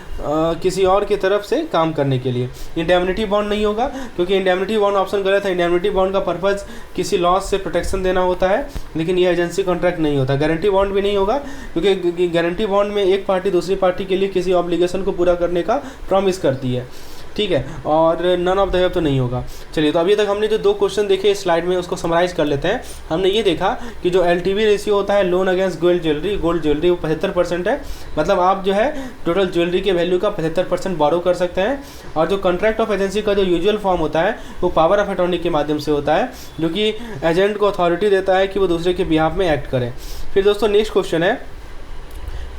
किसी और की तरफ से काम करने के लिए। इंडेमनिटी बॉन्ड नहीं होगा, क्योंकि इंडेमनिटी बॉन्ड ऑप्शन गलत है। इंडेमनिटी बॉन्ड का पर्पज़ किसी लॉस से प्रोटेक्शन देना होता है, लेकिन ये एजेंसी कॉन्ट्रैक्ट नहीं होता। गारंटी बॉन्ड भी नहीं होगा, क्योंकि गारंटी बॉन्ड में एक पार्टी दूसरी पार्टी के लिए किसी ऑब्लिगेशन को पूरा करने का प्रॉमिस करती है। ठीक है, और नन ऑफ द अबव तो नहीं होगा। चलिए, तो अभी तक हमने जो 2 क्वेश्चन देखे इस स्लाइड में उसको समराइज़ कर लेते हैं। हमने ये देखा कि जो LTV रेशियो होता है लोन अगेंस्ट गोल्ड ज्वेलरी वो 75% है, मतलब आप जो है टोटल ज्वेलरी के वैल्यू का 75% बोरो कर सकते हैं। और जो कॉन्ट्रैक्ट ऑफ एजेंसी का जो यूजुअल फॉर्म होता है वो पावर ऑफ अटॉर्नी के माध्यम से होता है, जो कि एजेंट को अथॉरिटी देता है कि वो दूसरे के बिहाफ में एक्ट करे। फिर दोस्तों नेक्स्ट क्वेश्चन है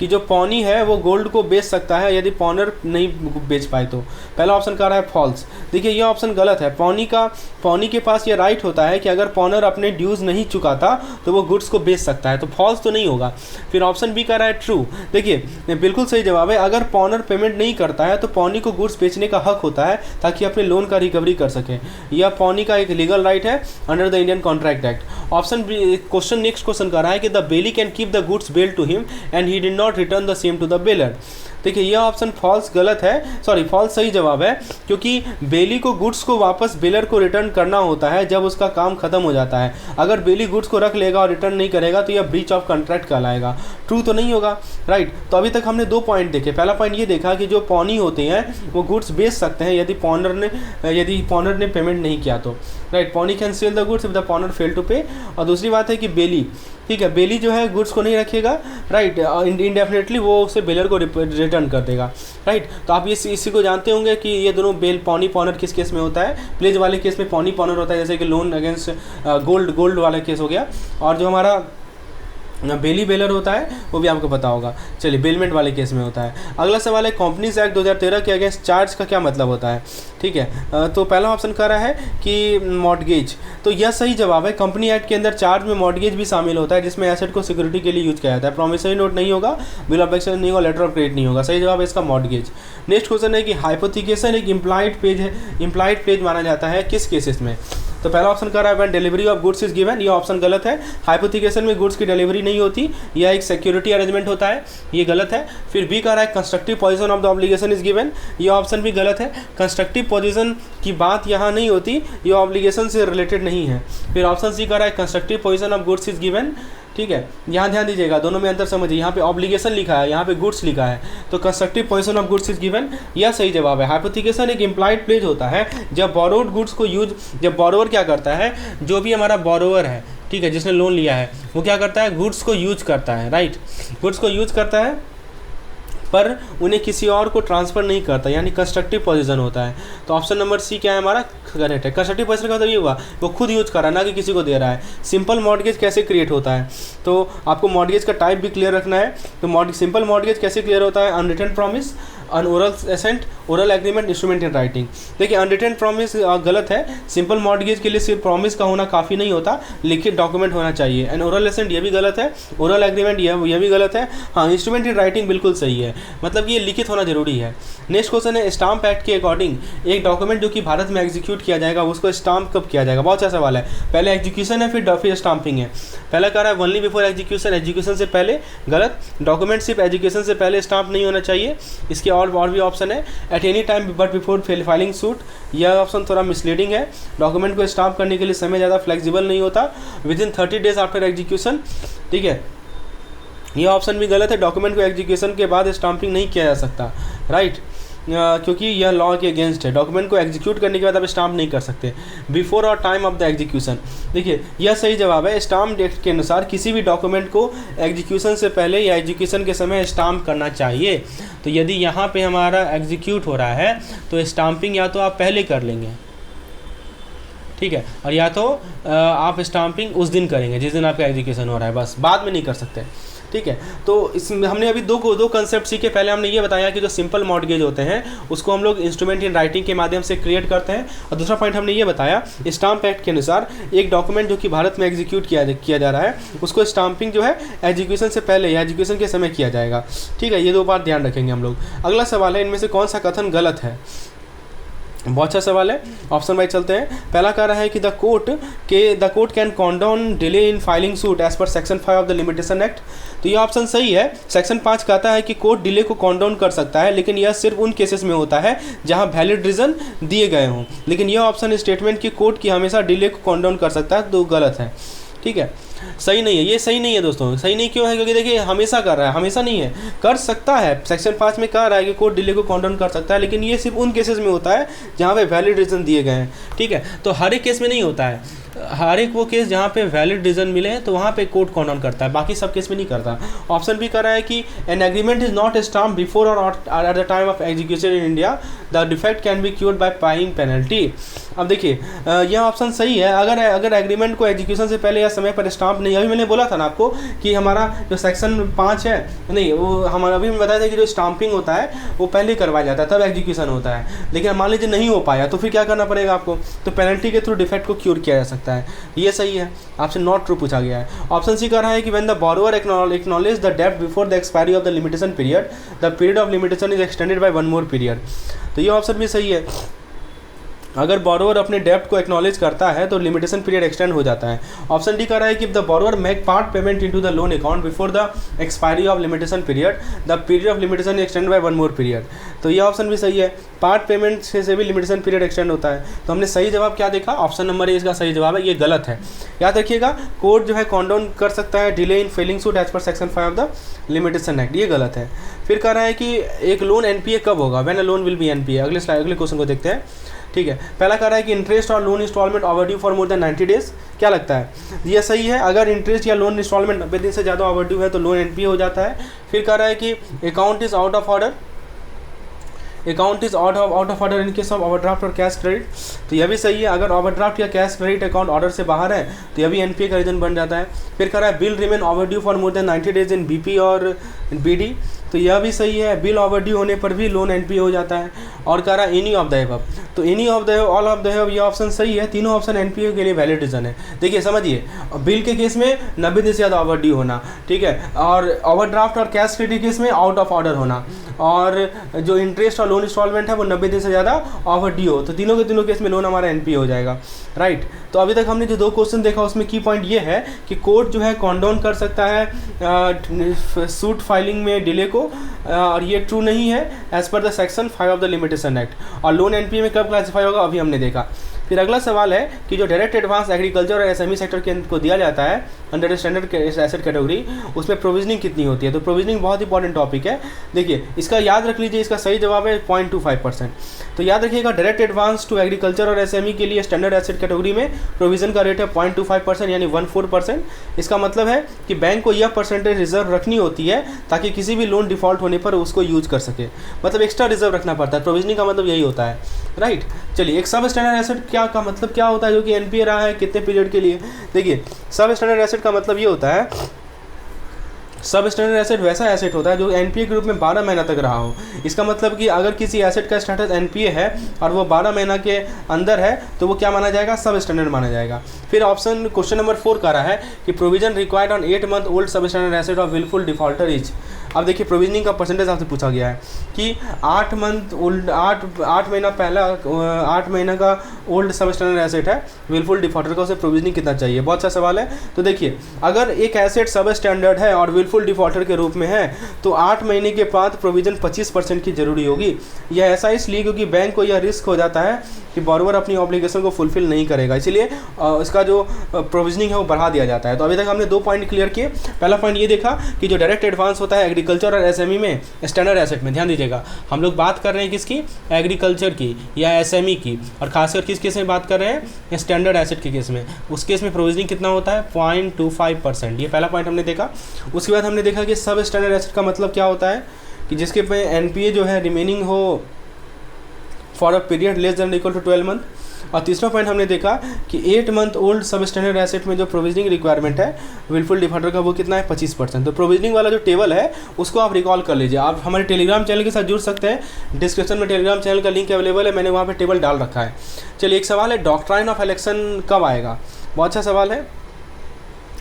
कि जो पॉनी है वो गोल्ड को बेच सकता है यदि पॉनर नहीं बेच पाए तो। पहला ऑप्शन कह रहा है फॉल्स। देखिए ये ऑप्शन गलत है। पॉनी के पास ये राइट होता है कि अगर पॉनर अपने ड्यूज़ नहीं चुकाता तो वो गुड्स को बेच सकता है, तो फॉल्स तो नहीं होगा। फिर ऑप्शन बी कह रहा है ट्रू। देखिए बिल्कुल सही जवाब है। अगर पॉनर पेमेंट नहीं करता है तो पॉनी को गुड्स बेचने का हक होता है ताकि अपने लोन का रिकवरी कर सके। यह पॉनी का एक लीगल राइट है under the Indian contract act. Option B question next question कह रहा है कि the bailee can keep the goods bailed to him and he did not return the same to the bailor. देखिए यह ऑप्शन फॉल्स गलत है, सॉरी फॉल्स सही जवाब है, क्योंकि बेली को गुड्स को वापस बेलर को रिटर्न करना होता है जब उसका काम खत्म हो जाता है। अगर बेली गुड्स को रख लेगा और रिटर्न नहीं करेगा तो यह ब्रीच ऑफ कॉन्ट्रैक्ट कहलाएगा। ट्रू तो नहीं होगा, राइट। तो अभी तक हमने 2 पॉइंट देखे। पहला पॉइंट ये देखा कि जो पॉनी होते हैं वो गुड्स बेच सकते हैं यदि पॉनर ने पेमेंट नहीं किया तो, right. Pawnee can sell the goods if the pawnor fail to pay. और दूसरी बात है कि बेली, ठीक है, बेली जो है गुड्स को नहीं रखेगा, राइट, इंडेफिनेटली वो उसे बेलर को रिटर्न कर देगा, राइट। तो आप इसी को जानते होंगे कि ये दोनों पॉनी पॉनर किस केस में होता है। प्लेज वाले केस में पॉनी पॉनर होता है, जैसे कि लोन अगेंस्ट गोल्ड वाला केस हो गया। और जो हमारा बेली बेलर होता है वो भी आपको पता होगा। चलिए बेलमेंट वाले केस में होता है। अगला सवाल है कंपनीज एक्ट 2013 के अगेंस्ट चार्ज का क्या मतलब होता है, ठीक है। तो पहला ऑप्शन कह रहा है कि मॉर्टगेज, तो यह सही जवाब है। कंपनी एक्ट के अंदर चार्ज में मॉर्टगेज भी शामिल होता है जिसमें एसेट को सिक्योरिटी के लिए यूज किया जाता है। प्रॉमिसरी नोट नहीं होगा, बिल ऑफ एक्सचेंज नहीं होगा, लेटर ऑफ क्रेडिट नहीं होगा। सही जवाब है इसका मॉर्टगेज। नेक्स्ट क्वेश्चन है कि हाइपोथिकेशन एक इम्प्लाइड पेज है, इम्प्लाइड पेज माना जाता है किस केसेस में। तो पहला ऑप्शन कर रहा है when delivery of goods is given, ये ऑप्शन गलत है। हाइपोथिकेशन में गुड्स की डिलीवरी नहीं होती, यह एक सिक्योरिटी अरेंजमेंट होता है, ये गलत है। फिर बी कह रहा है constructive position of the obligation is given, ये ऑप्शन भी गलत है। कंस्ट्रक्टिव पोजीशन की बात यहाँ नहीं होती, ये ऑब्लिगेशन से रिलेटेड नहीं है। फिर ऑप्शन सी कह रहा है constructive position of goods is given, ठीक है। यहाँ ध्यान दीजिएगा, दोनों में अंतर समझिए। यहाँ पे ऑब्लिगेशन लिखा है, यहाँ पे गुड्स लिखा है, तो constructive position of goods is given, यह सही जवाब है। हाइपोथिकेशन एक इम्प्लाइड प्लेज होता है जब बोरोड गुड्स को जब बोरोवर क्या करता है, जो भी हमारा बोरोवर है, ठीक है, जिसने लोन लिया है, वो क्या करता है, गुड्स को यूज करता है, राइट, गुड्स को यूज करता है पर उन्हें किसी और को ट्रांसफ़र नहीं करता, यानी कंस्ट्रक्टिव पोजीशन होता है। तो ऑप्शन नंबर सी क्या है हमारा, करेक्ट है। कंस्ट्रक्टिव पोजीशन का मतलब ये हुआ वो खुद यूज कर रहा है, ना कि किसी को दे रहा है। सिंपल मॉर्टगेज कैसे क्रिएट होता है, तो आपको मॉर्टगेज का टाइप भी क्लियर रखना है। तो सिंपल मॉर्टगेज कैसे क्लियर होता है, unwritten promise, an oral assent, oral agreement, instrument in writing. देखिए अनरिटन प्रॉमिस गलत है। सिंपल मॉर्टगेज के लिए सिर्फ प्रॉमिस का होना काफ़ी नहीं होता, लिखित डॉक्यूमेंट होना चाहिए। एंड ओरल एसेंट ये भी गलत है, ओरल एग्रीमेंट ये भी गलत है। हाँ, इंस्ट्रूमेंट इन राइटिंग बिल्कुल सही है, मतलब ये लिखित होना जरूरी है। नेक्स्ट क्वेश्चन है स्टाम्प एक्ट के अकॉर्डिंग एक डॉक्यूमेंट जो कि भारत में एग्जीक्यूट किया जाएगा उसको स्टाम्प कब किया जाएगा। बहुत अच्छा सवाल है। पहले एग्जीक्यूशन है फिर स्टाम्पिंग है। पहला कह रहा है ओनली बिफोर एग्जीक्यूशन, एग्जीक्यूशन से पहले, गलत। डॉक्यूमेंट सिर्फ एजुकेशन से पहले स्टाम्प नहीं होना चाहिए। इसके और भी ऑप्शन है at any time but before filing suit, यह ऑप्शन थोड़ा मिसलीडिंग है। डॉक्यूमेंट को स्टाम्प करने के लिए समय ज़्यादा फ्लेक्सिबल नहीं होता, with in 30 days after execution, ठीक है, यह ऑप्शन भी गलत है। डॉक्यूमेंट को एग्जीक्यूशन के बाद स्टाम्पिंग नहीं किया जा सकता, राइट, क्योंकि यह लॉ के अगेंस्ट है। डॉक्यूमेंट को एग्जीक्यूट करने के बाद आप स्टाम्प नहीं कर सकते बिफोर और टाइम ऑफ द एग्जीक्यूशन। देखिए यह सही जवाब है। स्टाम्प एक्ट के अनुसार किसी भी डॉक्यूमेंट को एग्जीक्यूशन से पहले या एग्जीक्यूशन के समय स्टाम्प करना चाहिए। तो यदि यहाँ पे हमारा एग्जीक्यूट हो रहा है तो स्टाम्पिंग या तो आप पहले कर लेंगे, ठीक है, और या तो आप स्टाम्पिंग उस दिन करेंगे जिस दिन आपका एग्जीक्यूशन हो रहा है, बस बाद में नहीं कर सकते, ठीक है। तो इसमें हमने अभी दो कंसेप्ट सीखे। पहले हमने ये बताया कि जो सिंपल मॉर्टगेज होते हैं उसको हम लोग इंस्ट्रूमेंट इन राइटिंग के माध्यम से क्रिएट करते हैं, और दूसरा पॉइंट हमने ये बताया स्टाम्प एक्ट के अनुसार एक डॉक्यूमेंट जो कि भारत में एग्जीक्यूट किया जा रहा है उसको स्टाम्पिंग जो है एग्जीक्यूशन से पहले या एग्जीक्यूशन के समय किया जाएगा, ठीक है। ये 2 बात ध्यान रखेंगे हम लोग। अगला सवाल है इनमें से कौन सा कथन गलत है। बहुत अच्छा सवाल है, ऑप्शन वाइज चलते हैं। पहला कह रहा है कि the court can condone delay in filing suit as per section 5 of the limitation act. तो ये ऑप्शन सही है। सेक्शन 5 कहता है कि कोर्ट डिले को कॉन्डोन कर सकता है, लेकिन यह सिर्फ उन केसेस में होता है जहां वैलिड रीजन दिए गए हों। लेकिन यह ऑप्शन स्टेटमेंट की कोर्ट की हमेशा डिले को कॉन्डोन कर सकता है, तो गलत है, ठीक है। सही नहीं है, ये सही नहीं है दोस्तों। सही नहीं क्यों है? क्योंकि देखिए हमेशा कर रहा है, हमेशा नहीं है, कर सकता है। सेक्शन 5 में कह रहा है कि कोर्ट डिले को कंडोन कर सकता है, लेकिन ये सिर्फ उन केसेस में होता है जहाँ पे वैलिड रीज़न दिए गए हैं, ठीक है। तो हर एक केस में नहीं होता है, हर एक वो केस जहाँ पे वैलिड रीजन मिले हैं तो वहाँ पे कोर्ट कंडोन करता है, बाकी सब केस में नहीं करता। ऑप्शन भी कर रहा है कि an agreement is not stamp before और at the time of execution in India, the defect can be cured by paying penalty. अब देखिए यह ऑप्शन सही है अगर एग्रीमेंट को एग्जीक्यूशन से पहले या समय पर स्टाम्प नहीं, अभी मैंने बोला था ना आपको कि हमारा जो सेक्शन 5 है, नहीं वो हमारा अभी मैं बताया था कि जो स्टाम्पिंग होता है वो पहले करवाया जाता है तब एग्जीक्यूशन होता है, लेकिन मान लीजिए नहीं हो पाया तो फिर क्या करना पड़ेगा आपको, तो पेनल्टी के थ्रू डिफेक्ट को क्यूर किया जा सकता है। ये सही है, आपसे नॉट ट्रू पूछा गया है। ऑप्शन सी कह रहा है कि when the borrower acknowledge the डेब्ट before the expiry of the limitation period, the period of limitation is extended by one more period. तो ये ऑप्शन भी सही है, अगर बोरोवर अपने डेप्ट को एक्नॉलेज करता है तो लिमिटेशन पीरियड एक्सटेंड हो जाता है। ऑप्शन डी कर रहा है कि the borrower make part payment into the loan account before the expiry of limitation period, the period of limitation extend by one more period. तो ये ऑप्शन भी सही है, पार्ट पेमेंट से भी लिमिटेशन पीरियड एक्सटेंड होता है। तो हमने सही जवाब क्या देखा, ऑप्शन नंबर ए इसका सही जवाब है, ये गलत है। याद रखिएगा कोर्ट जो है कंडोन कर सकता है delay in filing suit as per section 5 of the limitation act, ये गलत है। फिर कह रहा है कि एक लोन एनपीए कब होगा, when a loan will be NPA. अगले क्वेश्चन को देखते हैं, ठीक है। पहला कह रहा है कि इंटरेस्ट और loan installment overdue for more than 90 days, क्या लगता है? ये सही है, अगर इंटरेस्ट या लोन इंस्टॉलमेंट 90 दिन से ज़्यादा ओवरड्यू है तो लोन एनपीए हो जाता है। फिर कह रहा है कि account is out of order, account is out of order in case of overdraft और कैश क्रेडिट, तो यह भी सही है, अगर ओवरड्राफ्ट या कैश क्रेडिट अकाउंट ऑर्डर से बाहर है तो यह भी एनपीए का रीजन बन जाता है। फिर कह रहा है bill remain overdue for more than 90 days in BP और बीडी, तो यह भी सही है, बिल ओवरड्यू होने पर भी लोन एनपीए हो जाता है। और कह रहा है एनी ऑफ द अबव, तो any of the all of the above ये ऑप्शन सही है, तीनों ऑप्शन एनपीए के लिए वैलिड रीजन है। देखिए समझिए, बिल के केस में 90 दिन से ज़्यादा ओवरड्यू होना, ठीक है, और ओवरड्राफ्ट और कैश क्रेडिट केस में आउट ऑफ ऑर्डर होना, और जो इंटरेस्ट और लोन इंस्टॉलमेंट है वो 90 दिन से ज़्यादा ओवरड्यू हो, तो तीनों के तीनों केस में लोन हमारा एनपीए हो जाएगा, राइट। तो अभी तक हमने जो 2 क्वेश्चन देखा उसमें की पॉइंट ये है कि कोर्ट जो है कंडोन कर सकता है सूट फाइलिंग में डिले को, और ये ट्रू नहीं है as per the section 5 of the limitation act. और लोन एनपीए में कब क्लासीफाई होगा अभी हमने देखा। फिर अगला सवाल है कि जो डायरेक्ट एडवांस एग्रीकल्चर और एसएमई सेक्टर के को दिया जाता है अंडर स्टैंडर्ड एसेट कैटेगरी, उसमें प्रोविजनिंग कितनी होती है। तो प्रोविजनिंग बहुत इंपॉर्टेंट टॉपिक है, देखिए इसका याद रख लीजिए, इसका सही जवाब है 0.25%। तो याद रखिएगा डायरेक्ट एडवांस टू एग्रीकल्चर और एसएमई के लिए स्टैंडर्ड एसेट कैटेगरी में प्रोविजन का रेट है 0.25% यानी 14%। इसका मतलब है कि बैंक को यह परसेंटेज रिजर्व रखनी होती है ताकि किसी भी लोन डिफॉल्ट होने पर उसको यूज कर सके, मतलब एक्स्ट्रा रिजर्व रखना पड़ता है। प्रोविजनिंग का मतलब यही होता है, राइट। चलिए एक सब स्टैंडर्ड एसेट क्या का मतलब क्या होता है जो कि एनपीए रहा है कितने पीरियड के लिए। देखिए सब स्टैंडर्ड एसेट का मतलब ये होता है, सब स्टैंडर्ड एसेट वैसा एसेट होता है जो एनपीए के रूप में 12 महीना तक रहा हो। इसका मतलब कि अगर किसी एसेट का स्टेटस एनपीए है और वो 12 महीना के अंदर है तो वो क्या माना जाएगा, सब स्टैंडर्ड माना जाएगा। फिर ऑप्शन क्वेश्चन नंबर 4 कह रहा है कि provision required on 8 month old sub standard asset of wilful defaulter is. अब देखिए प्रोविजनिंग का परसेंटेज आपसे पूछा गया है कि 8 मंथ ओल्ड 8 महीना पहला 8 महीना का ओल्ड सब स्टैंडर्ड एसेट है विलफुल डिफॉल्टर का, उसे प्रोविजनिंग कितना चाहिए। बहुत अच्छा सवाल है। तो देखिए अगर एक एसेट सब स्टैंडर्ड है और विलफुल डिफॉल्टर के रूप में है तो 8 महीने के बाद प्रोविजन 25% की जरूरी होगी। यह ऐसा इसलिए क्योंकि बैंक को यह रिस्क हो जाता है कि बोरोवर अपनी ऑब्लिगेशन को फुलफिल नहीं करेगा, इसलिए इसका जो प्रोविजनिंग है वो बढ़ा दिया जाता है। तो अभी तक हमने 2 पॉइंट क्लियर किए। पहला पॉइंट ये देखा कि जो डायरेक्ट एडवांस होता है एग्रीकल्चर और एसएमई में स्टैंडर्ड एसेट में, ध्यान दीजिएगा हम लोग बात कर रहे हैं किसकी, एग्रीकल्चर की या एसएमई की, और खासकर किस केस में बात कर रहे हैं, स्टैंडर्ड एसेट के केस में। उस केस में प्रोविजनिंग कितना होता है 0.25%। ये पहला पॉइंट हमने देखा। उसके बाद हमने देखा कि सब स्टैंडर्ड एसेट का मतलब क्या होता है कि जिसके पे एनपीए जो है रिमेनिंग हो for a period less than equal to 12 month. और तीसरा पॉइंट हमने देखा कि 8 month old sub standard asset में जो प्रोविजनिंग रिक्वायरमेंट है विलफुल डिफॉल्टर का वो कितना है 25%। तो प्रोविजनिंग वाला जो टेबल है उसको आप रिकॉल कर लीजिए। आप हमारे टेलीग्राम चैनल के साथ जुड़ सकते हैं, डिस्क्रिप्शन में टेलीग्राम चैनल का लिंक अवेलेबल है, मैंने वहाँ पर टेबल डाल रखा है। चलिए एक सवाल है डॉक्ट्राइन ऑफ इलेक्शन कब आएगा, बहुत अच्छा सवाल है।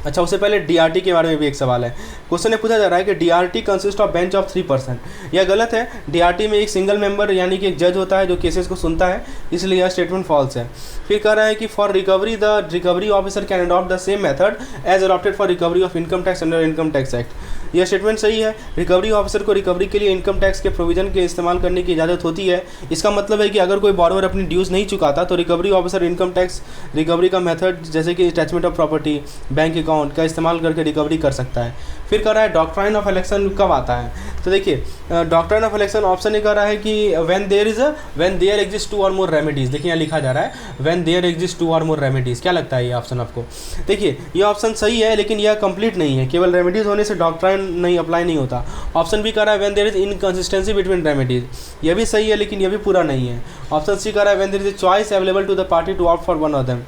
अच्छा उससे पहले डीआरटी के बारे में भी एक सवाल है। क्वेश्चन में पूछा जा रहा है कि DRT consist of bench of 3%। यह गलत है, डीआरटी में एक सिंगल मेंबर यानी कि एक जज होता है जो केसेस को सुनता है, इसलिए यह स्टेटमेंट फॉल्स है। फिर कह रहा है कि for recovery the recovery officer can adopt the same method as adopted for recovery of income tax under income tax act. यह स्टेटमेंट सही है। रिकवरी ऑफिसर को रिकवरी के लिए इनकम टैक्स के प्रोविजन के इस्तेमाल करने की इजाज़त होती है। इसका मतलब है कि अगर कोई बॉरोवर अपनी ड्यूज़ नहीं चुकाता तो recovery officer income tax recovery का मेथड जैसे कि attachment of property, bank account का इस्तेमाल करके रिकवरी कर सकता है। फिर कह रहा है डॉक्ट्राइन ऑफ इलेक्शन कब आता है, तो देखिए डॉक्ट्राइन ऑफ इलेक्शन ऑप्शन ये कह रहा है कि व्हेन देयर एग्जिस्ट टू और मोर रेमेडीज़। देखिए यहाँ लिखा जा रहा है व्हेन देयर एग्जिस्ट टू और मोर रेमेडीज़। क्या लगता है ये ऑप्शन आपको? देखिए ये ऑप्शन सही है लेकिन यह कंप्लीट नहीं है, केवल रेमेडीज़ होने से डॉक्ट्राइन नहीं अप्लाई नहीं होता। ऑप्शन बी कह रहा है when there is inconsistency between remedies, यह भी सही है लेकिन यह भी पूरा नहीं है। ऑप्शन सी कह रहा है when there is choice available to the party to opt for one of them,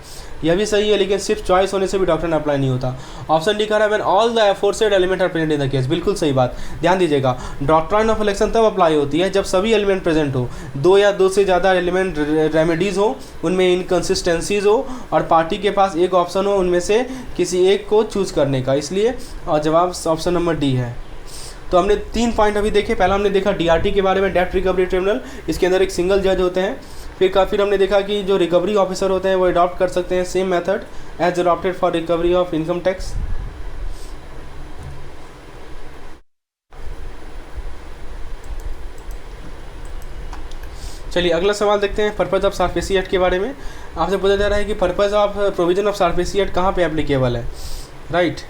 यह भी सही है लेकिन सिर्फ चॉइस होने से भी डॉक्ट्राइन अप्लाई नहीं होता। ऑप्शन डी कह रहा है when all the aforesaid element are present in the case, बिल्कुल सही बात। ध्यान दीजिएगा डॉक्ट्राइन ऑफ इलेक्शन तब अप्लाई होती है जब सभी एलिमेंट प्रेजेंट हो, दो या दो से ज़्यादा एलिमेंट रेमेडीज़ हो, उनमें इनकन्सिस्टेंसीज हो और पार्टी के पास एक ऑप्शन हो उनमें से किसी एक को चूज़ करने का, इसलिए जवाब ऑप्शन नंबर डी है। तो हमने 3 पॉइंट अभी देखे। पहला हमने देखा डीआरटी के बारे में, डेट रिकवरी ट्रिब्यूनल, इसके अंदर एक सिंगल जज होते हैं। फिर हमने देखा कि जो रिकवरी ऑफिसर होते हैं वो अडॉप्ट कर सकते हैं same method as adopted for recovery of income tax. चलिए अगला सवाल देखते हैं पर्पज़ ऑफ सार्फेसी एक्ट के बारे में। आपसे पूछा जा रहा है कि purpose of provision of SARFAESI act कहाँ पे एप्लीकेबल है, right.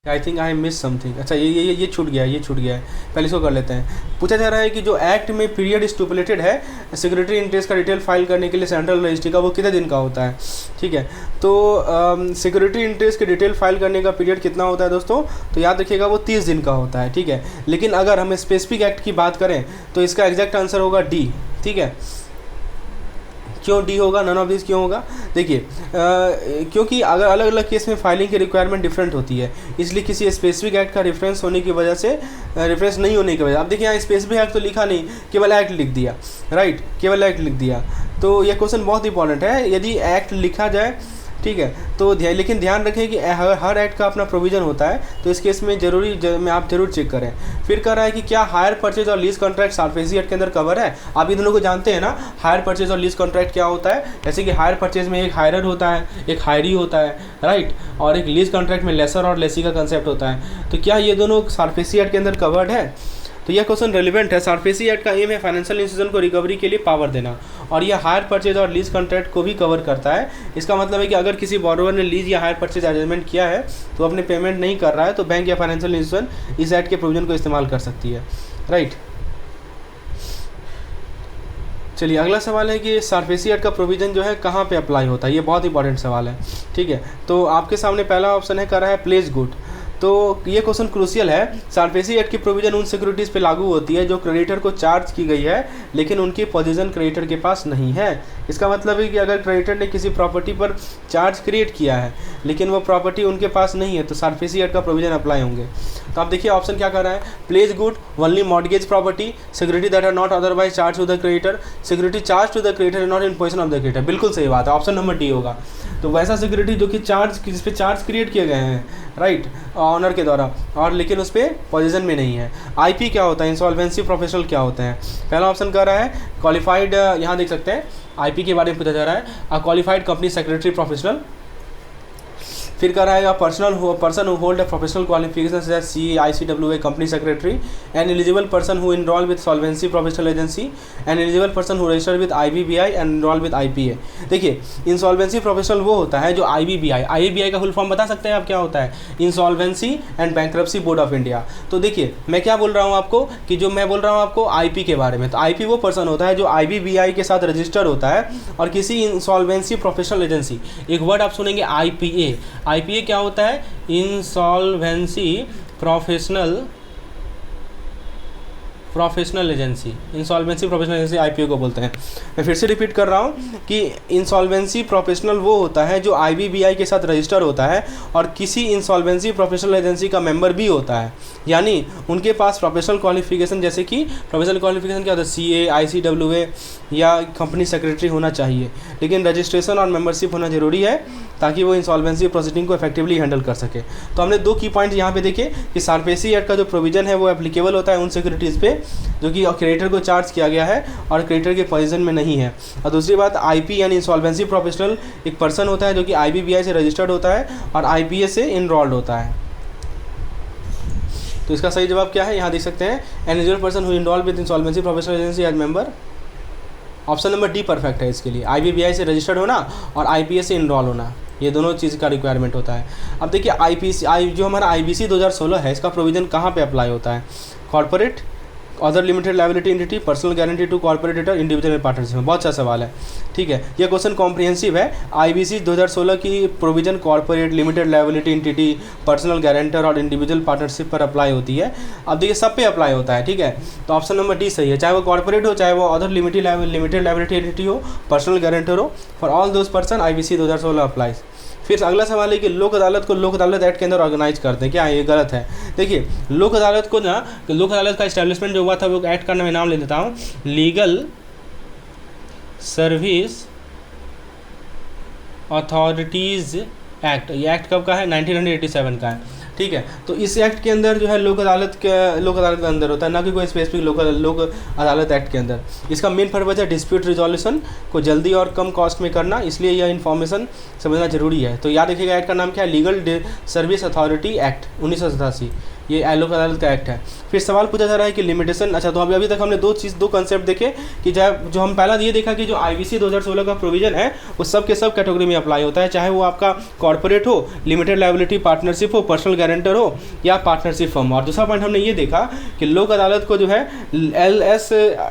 I think I miss something. अच्छा ये छूट गया है, पहले इसको कर लेते हैं। पूछा जा रहा है कि जो एक्ट में पीरियड स्टुपुलेटेड है सिक्योरिटी इंटरेस्ट का डिटेल फाइल करने के लिए सेंट्रल रजिस्ट्री का, वो कितने दिन का होता है, ठीक है। तो सिक्योरिटी इंटरेस्ट के डिटेल फाइल करने का पीरियड कितना होता है दोस्तों, तो याद रखिएगा वो 30 दिन का होता है, ठीक है। लेकिन अगर हम स्पेसिफिक एक्ट की बात करें तो इसका एग्जैक्ट आंसर होगा डी, ठीक है। क्यों डी होगा, नन ऑफ दिस क्यों होगा? देखिए क्योंकि अगर अलग अलग केस में फाइलिंग की रिक्वायरमेंट डिफरेंट होती है, इसलिए किसी स्पेसिफिक एक्ट का रेफरेंस होने की वजह से रेफरेंस नहीं होने की वजह, अब देखिए यहाँ स्पेसिफिक एक्ट तो लिखा नहीं, केवल एक्ट लिख दिया, राइट, केवल एक्ट लिख दिया। तो यह क्वेश्चन बहुत इंपॉर्टेंट है, यदि एक्ट लिखा जाए, ठीक है, तो लेकिन ध्यान रखें कि हर एक्ट का अपना प्रोविज़न होता है, तो इस केस में में आप जरूर चेक करें। फिर कह रहा है कि क्या हायर परचेज और लीज कॉन्ट्रैक्ट सार्फेसी एक्ट के अंदर कवर है। आप ये दोनों को जानते हैं ना, हायर परचेज और लीज कॉन्ट्रैक्ट क्या होता है। जैसे कि हायर परचेज में एक हायरर होता है, एक हायरी होता है, राइट, और एक लीज कॉन्ट्रैक्ट में लेसर और लेसी का कंसेप्ट होता है। तो क्या ये दोनों सार्फेसी एक्ट के अंदर कवर्ड है? तो यह क्वेश्चन रेलिवेंट है। सार्फेसी एक्ट का एम है फाइनेंशियल इंस्टीट्यूशन को रिकवरी के लिए पावर देना, और यह हायर परचेज और लीज कॉन्ट्रैक्ट को भी कवर करता है। इसका मतलब है कि अगर किसी बॉरोवर ने लीज या हायर परचेज अरेंजमेंट किया है तो अपने पेमेंट नहीं कर रहा है, तो बैंक या फाइनेंशियल इंस्टीट्यूशन इस एक्ट के प्रोविजन को इस्तेमाल कर सकती है, राइट। चलिए अगला सवाल है कि सार्फेसी एक्ट का प्रोविजन जो है कहाँ पे अप्लाई होता है, ये बहुत इंपॉर्टेंट सवाल है, ठीक है। तो आपके सामने पहला ऑप्शन है, कर रहा है प्लेज गुड। तो ये क्वेश्चन क्रूशियल है। सार्फेसी एक्ट की प्रोविजन उन सिक्योरिटीज़ पे लागू होती है जो क्रेडिटर को चार्ज की गई है लेकिन उनकी पोजीशन क्रेडिटर के पास नहीं है। इसका मतलब है कि अगर क्रेडिटर ने किसी प्रॉपर्टी पर चार्ज क्रिएट किया है लेकिन वो प्रॉपर्टी उनके पास नहीं है तो सार्फेसी एक्ट का प्रोविजन अप्लाई होंगे। तो आप देखिए ऑप्शन क्या कर रहा है, pledge good only mortgage property, security that are not otherwise charge to the creditor, security charge to the creditor not in position of the creditor. बिल्कुल सही बात है, ऑप्शन नंबर डी होगा। तो वैसा सिक्योरिटी जो कि जिस पे चार्ज क्रिएट किए गए हैं, राइट, ऑनर के द्वारा, और लेकिन उस पर पोजीशन में नहीं है। आईपी क्या होता है, इंसॉल्वेंसी प्रोफेशनल क्या होते हैं। पहला ऑप्शन कर रहा है क्वालिफाइड, यहाँ देख सकते हैं आईपी के बारे में पूछा जा रहा है, a qualified company secretary professional. फिर कर रहा है person who hold a professional qualification such as CA, ICWA company secretary, an eligible person who enrol with solvency professional agency, an eligible person who registered with IBBI and enrol with IPA। देखिए इंसॉल्वेंसी प्रोफेशनल वो होता है जो IBBI का फुल फॉर्म बता सकते हैं आप क्या होता है, insolvency and bankruptcy board of India. तो देखिए मैं क्या बोल रहा हूँ आपको कि जो मैं बोल रहा हूँ आपको IP के बारे में, तो IP वो पर्सन होता है जो IBBI के साथ रजिस्टर्ड होता है और किसी इंसॉल्वेंसी प्रोफेशनल एजेंसी, एक वर्ड आप सुनेंगे IPA क्या होता है, insolvency professional agency, insolvency professional agency IPO को बोलते हैं। मैं फिर से रिपीट कर रहा हूँ कि इंसॉल्वेंसी प्रोफेशनल वो होता है जो IBBI के साथ रजिस्टर होता है और किसी इंसॉल्वेंसी प्रोफेशनल एजेंसी का मेंबर भी होता है, यानी उनके पास प्रोफेशनल क्वालिफिकेशन, जैसे कि प्रोफेशनल क्वालिफिकेशन क्या होता है, CA, ICWA या कंपनी सेक्रेटरी होना चाहिए, लेकिन रजिस्ट्रेशन और मेंबरशिप होना ज़रूरी है ताकि वो इंसॉल्वेंसी प्रोसीडिंग को इफेक्टिवली हैंडल कर सके। तो हमने 2 की पॉइंट यहाँ पे देखे कि सारफेसी एक्ट का जो प्रोविजन है वो एप्लीकेबल होता है उन सिक्योरिटीज़ पे जो कि क्रेडिटर को चार्ज किया गया है और क्रेडिटर के पोजीशन में नहीं है। और दूसरी बात, आईपी यानी इंसॉल्वेंसी प्रोफेशनल एक पर्सन होता है जो कि आईबीबीआई से रजिस्टर्ड होता है और आईपीएस से इनरोल्ड होता है। तो इसका सही जवाब क्या है, यहाँ देख सकते हैं, an individual person who enrolled with insolvency professional agency as member. Option number D perfect है इसके लिए। आईबीबीआई से रजिस्टर्ड होना और आईपीएस से इनरोल होना, ये दोनों चीज़ का रिक्वायरमेंट होता है। अब देखिए जो हमारा आईबीसी 2016 है, इसका प्रोविज़न कहाँ पे अप्लाई होता है? Corporate, other limited liability entity, personal guarantee to corporator, individual partnership में। बहुत अच्छा सवाल है, ठीक है। ये क्वेश्चन कॉम्प्रिहेंसिव है। आईबीसी 2016 की provision corporate, limited liability entity, personal guarantor और इंडिविजुअल पार्टनरशिप पर अप्लाई होती है। अब देखिए सब पे अप्लाई होता है, ठीक है। तो ऑप्शन नंबर डी सही है, चाहे वो कॉर्पोरेट हो, चाहे वो अदर लिमिटेड लायबिलिटी एंटिटी हो, पर्सनल गारंटर हो, for all those person IBC 2016 applies. फिर अगला सवाल है कि लोक अदालत को लोक अदालत एक्ट के अंदर ऑर्गेनाइज करते हैं, क्या ये गलत है? देखिए लोक अदालत को ना, लोक अदालत का इस्टेब्लिशमेंट जो हुआ था वो एक्ट का मैं नाम ले देता हूँ, लीगल सर्विस अथॉरिटीज़ एक्ट। ये एक्ट कब का है? 1987 का है, ठीक है। तो इस एक्ट के अंदर जो है लोक अदालत के अंदर होता है, ना कि कोई स्पेसिफिक लोक अदालत एक्ट के अंदर। इसका मेन पर्पज़ है डिस्प्यूट रिजोल्यूशन को जल्दी और कम कॉस्ट में करना, इसलिए यह इन्फॉर्मेशन समझना जरूरी है। तो याद रखिएगा एक्ट का नाम क्या है? लीगल सर्विस अथॉरिटी एक्ट 1987, ये लोक अदालत का एक्ट है। फिर सवाल पूछा जा रहा है कि लिमिटेशन, अच्छा तो अभी तक हमने दो कंसेप्ट देखे कि चाहे जो हम पहला ये देखा कि जो आईबीसी 2016 का प्रोविजन है वो सब के सब कैटेगरी में अप्लाई होता है, चाहे वो आपका कॉर्पोरेट हो, लिमिटेड लायबिलिटी पार्टनरशिप हो, पर्सनल गारंटर हो या पार्टनरशिप फर्म। और दूसरा पॉइंट हमने ये देखा कि लोक अदालत को जो है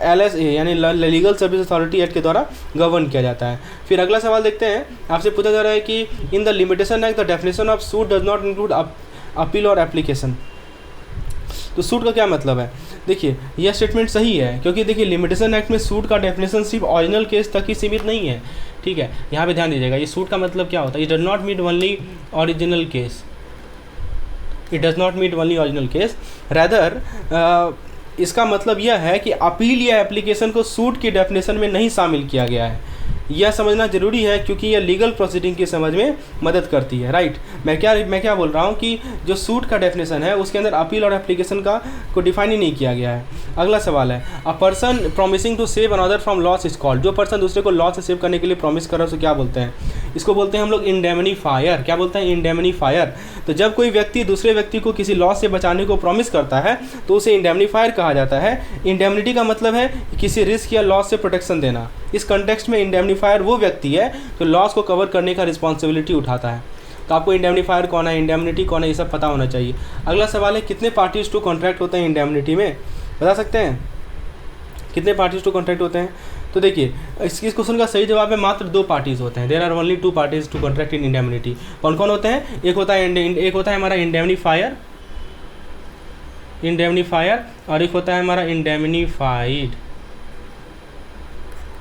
LSA यानी लीगल सर्विस अथॉरिटी एक्ट के द्वारा गवर्न किया जाता है। फिर अगला सवाल देखते हैं, आपसे पूछा जा रहा है कि in the limitation act the definition of suit does not include appeal और एप्लीकेशन। तो सूट का क्या मतलब है? देखिए यह स्टेटमेंट सही है, क्योंकि देखिए लिमिटेशन एक्ट में सूट का डेफिनेशन सिर्फ ओरिजिनल केस तक ही सीमित नहीं है, ठीक है। यहाँ पे ध्यान दीजिएगा, ये सूट का मतलब क्या होता है? It does not meet only original case, it does not meet only original case, rather इसका मतलब यह है कि अपील या एप्लीकेशन को सूट की डेफिनेशन में नहीं शामिल किया गया है। यह समझना जरूरी है क्योंकि यह लीगल प्रोसीडिंग की समझ में मदद करती है, राइट। मैं क्या बोल रहा हूँ कि जो सूट का डेफिनेशन है उसके अंदर अपील और एप्लीकेशन को डिफाइन ही नहीं किया गया है। अगला सवाल है, a person promising to save another from loss is called. जो पर्सन दूसरे को लॉस से सेव करने के लिए प्रॉमिस कर रहा है उसे क्या बोलते हैं? इसको बोलते हैं हम लोग इंडेमनीफायर। क्या बोलते हैं? इंडेमनीफायर। तो जब कोई व्यक्ति दूसरे व्यक्ति को किसी लॉस से बचाने को प्रॉमिस करता है तो उसे इंडेमनीफायर कहा जाता है। इंडेमनिटी का मतलब है किसी रिस्क या लॉस से प्रोटेक्शन देना। इस कंटेक्स्ट में इंडेमनीफायर वो व्यक्ति है जो लॉस को कवर करने का रिस्पॉन्सिबिलिटी उठाता है। तो आपको इंडेमनीफायर कौन है, इंडेमनिटी कौन है, ये सब पता होना चाहिए। अगला सवाल है, कितने पार्टीज टू कॉन्ट्रैक्ट होते हैं इंडेमनिटी में? बता सकते हैं कितने पार्टीज टू कॉन्ट्रैक्ट होते हैं? तो देखिए इस क्वेश्चन का सही जवाब है मात्र 2 पार्टीज होते हैं। There are only 2 parties to contract in indemnity. कौन कौन होते हैं? एक होता है हमारा इंडेमनीफायर और एक होता है हमारा इंडेमनीफाइड।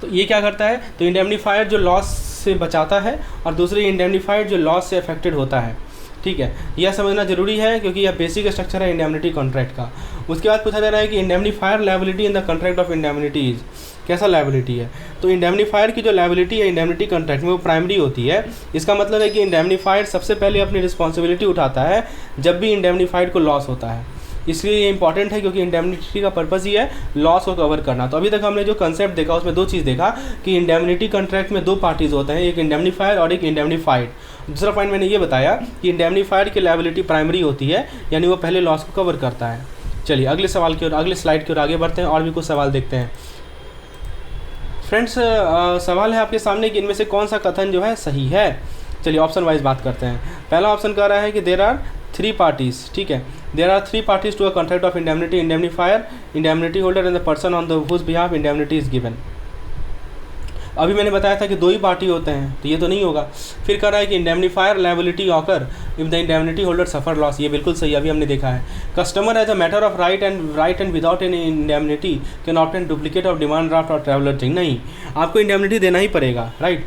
तो ये क्या करता है? तो इंडेमनीफायर जो लॉस से बचाता है और दूसरी इंडेमनीफाइड जो लॉस से अफेक्टेड होता है, ठीक है। यह समझना जरूरी है क्योंकि यह बेसिक स्ट्रक्चर है इंडेमनिटी कॉन्ट्रैक्ट का। उसके बाद पूछा जा रहा है कि indemnifier liability in the contract of indemnity is, कैसा लायबिलिटी है? तो इंडेमनीफायर की जो लायबिलिटी है इंडेमनिटी कॉन्ट्रैक्ट में वो प्राइमरी होती है। इसका मतलब है कि इंडेमनीफायर सबसे पहले अपनी रिस्पॉन्सिबिलिटी उठाता है जब भी इंडेमनीफाइड को लॉस होता है। इसलिए ये इंपॉर्टेंट है क्योंकि इंडेमनिटी का पर्पज़ ही है लॉस को कवर करना। तो अभी तक हमने जो कंसेप्ट देखा उसमें 2 चीज़ देखा कि इंडेमनिटी कॉन्ट्रैक्ट में 2 पार्टीज होते हैं, एक इंडेमनीफायर और एक इंडेमनीफाइड। दूसरा पॉइंट मैंने ये बताया कि इंडेमनीफायर की लायबिलिटी प्राइमरी होती है, यानी वो पहले लॉस को कवर करता है। चलिए अगले सवाल की ओर, अगले स्लाइड की ओर आगे बढ़ते हैं और भी कुछ सवाल देखते हैं। फ्रेंड्स सवाल है आपके सामने कि इनमें से कौन सा कथन जो है सही है। चलिए ऑप्शन वाइज बात करते हैं। पहला ऑप्शन कह रहा है कि देयर आर 3 पार्टीज, ठीक है। There are 3 parties to a contract of indemnity, indemnifier, indemnity holder and the person on the whose behalf indemnity is given. अभी मैंने बताया था कि 2 ही पार्टी होते हैं, तो ये तो नहीं होगा। फिर कह रहा है कि indemnifier liability occur if the indemnity holder suffer loss, ये बिल्कुल सही, अभी हमने देखा है। Customer as a matter of right and without any indemnity can obtain duplicate of demand draft और ट्रैवलर थिंग, नहीं, आपको इंडेमनिटी देना ही पड़ेगा, राइट।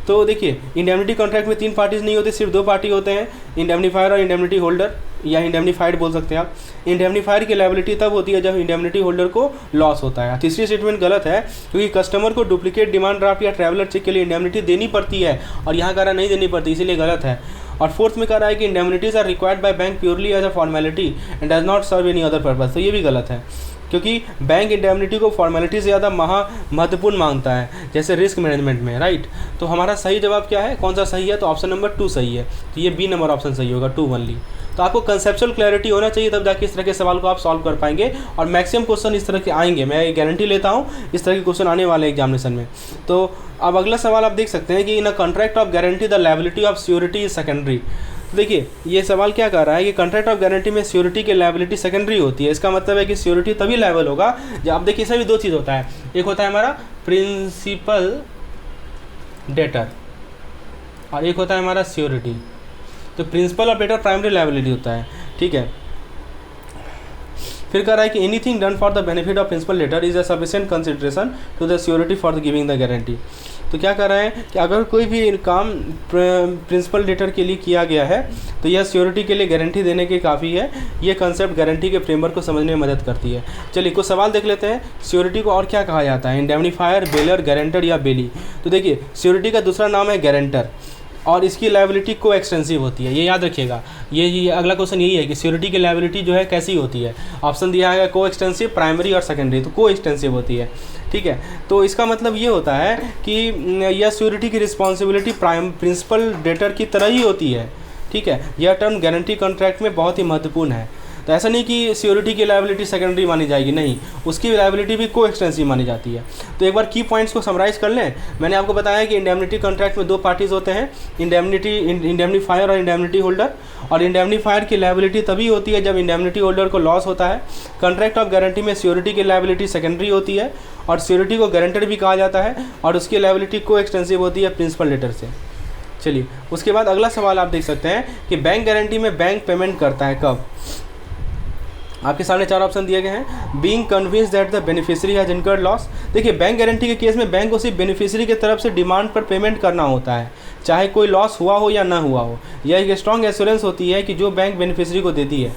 तो देखिए इंडेमनिटी कॉन्ट्रैक्ट में 3 पार्टीज नहीं होते, सिर्फ 2 पार्टी होते हैं, इंडेमनीफायर और इंडेमनिटी होल्डर, या इंडेमनीफाइड बोल सकते हैं आप। इंडेमनीफायर की लायबिलिटी तब होती है जब इंडेमनिटी होल्डर को लॉस होता है। तीसरी स्टेटमेंट गलत है, क्योंकि कस्टमर को डुप्लीकेट डिमांड ड्राफ्ट या ट्रैवलर चेक के लिए इंडेमनिटी देनी पड़ती है, और यहाँ कह रहा नहीं देनी पड़ती, इसीलिए गलत है। और फोर्थ में कह रहा है कि indemnities are required by bank purely as a formality and does not serve any other purpose, तो ये भी गलत है, क्योंकि बैंक इंडेमनिटी को फॉर्मेलिटी से ज़्यादा महत्वपूर्ण मांगता है, जैसे रिस्क मैनेजमेंट में, राइट। तो हमारा सही जवाब क्या है, कौन सा सही है, तो ऑप्शन नंबर 2 सही है, तो ये बी नंबर ऑप्शन सही होगा, 2 ओनली। तो आपको कंसेप्चुअल क्लैरिटी होना चाहिए, तब जाके इस तरह के सवाल को आप सॉल्व कर पाएंगे, और मैक्सिमम क्वेश्चन इस तरह के आएंगे, मैं गारंटी लेता हूँ इस तरह के क्वेश्चन आने वाले एग्जामिनेशन में। तो अब अगला सवाल आप देख सकते हैं कि in a contract of guarantee the liability of surety is secondary. देखिए ये सवाल क्या कर रहा है कि कॉन्ट्रैक्ट ऑफ गारंटी में श्योरिटी की लायबिलिटी सेकेंडरी होती है। इसका मतलब है कि श्योरिटी तभी लायबल होगा जब, आप देखिए इसमें भी 2 चीज़ होता है, एक होता है हमारा प्रिंसिपल डेटर और एक होता है हमारा श्योरिटी। तो प्रिंसिपल और डेटर प्राइमरी लायबिलिटी होता है, ठीक है। फिर कह रहा है कि anything done for the benefit of principal debtor is a sufficient consideration to the surety for the giving the guarantee. तो क्या कर रहे हैं कि अगर कोई भी काम प्रिंसिपल डेटर के लिए किया गया है तो यह श्योरिटी के लिए गारंटी देने के काफ़ी है। ये कंसेप्ट गारंटी के फ्रेमवर्क को समझने में मदद करती है। चलिए कुछ सवाल देख लेते हैं। श्योरिटी को और क्या कहा जाता है, इंडेमनीफायर, बेलर, गारंटर या बेली। तो देखिए श्योरिटी का दूसरा नाम है गारंटर और इसकी लायबिलिटी को एक्सटेंसिव होती है, ये याद रखिएगा। ये अगला क्वेश्चन यही है कि श्योरिटी की लायबिलिटी जो है कैसी होती है। ऑप्शन दिया है को एक्सटेंसिव, प्राइमरी और सेकेंडरी, तो को एक्सटेंसिव होती है, ठीक है। तो इसका मतलब ये होता है कि यह श्योरिटी की रिस्पॉन्सिबिलिटी प्रिंसिपल डेटर की तरह ही होती है, ठीक है। यह टर्म गारंटी कॉन्ट्रैक्ट में बहुत ही महत्वपूर्ण है। तो ऐसा नहीं कि श्योरिटी की लायबिलिटी सेकेंडरी मानी जाएगी, नहीं, उसकी लायबिलिटी भी को एक्सटेंसिव मानी जाती है। तो एक बार की पॉइंट्स को समराइज कर लें। मैंने आपको बताया कि इंडेमनिटी कॉन्ट्रैक्ट में 2 पार्टीज होते हैं, इंडेमनीफायर और इंडेमनिटी होल्डर। और इंडेमनीफायर की लायबिलिटी तभी होती है जब इंडेमनिटी होल्डर को लॉस होता है। कॉन्ट्रैक्ट ऑफ गारंटी में श्योरिटी की लायबिलिटी सेकेंडरी होती है और श्योरिटी को गारंटर भी कहा जाता है और उसकी लायबिलिटी को एक्सटेंसिव होती है प्रिंसिपल डेटर से। चलिए उसके बाद अगला सवाल आप देख सकते हैं कि बैंक गारंटी में बैंक पेमेंट करता है कब। आपके सामने 4 ऑप्शन दिए गए हैं। Being convinced that the beneficiary has incurred loss. देखिए बैंक गारंटी के केस में बैंक को सिर्फ बेनिफिशियरी की तरफ से डिमांड पर पेमेंट करना होता है, चाहे कोई लॉस हुआ हो या ना हुआ हो। यह एक स्ट्रॉन्ग एश्योरेंस होती है कि जो बैंक बेनिफिशियरी को देती है,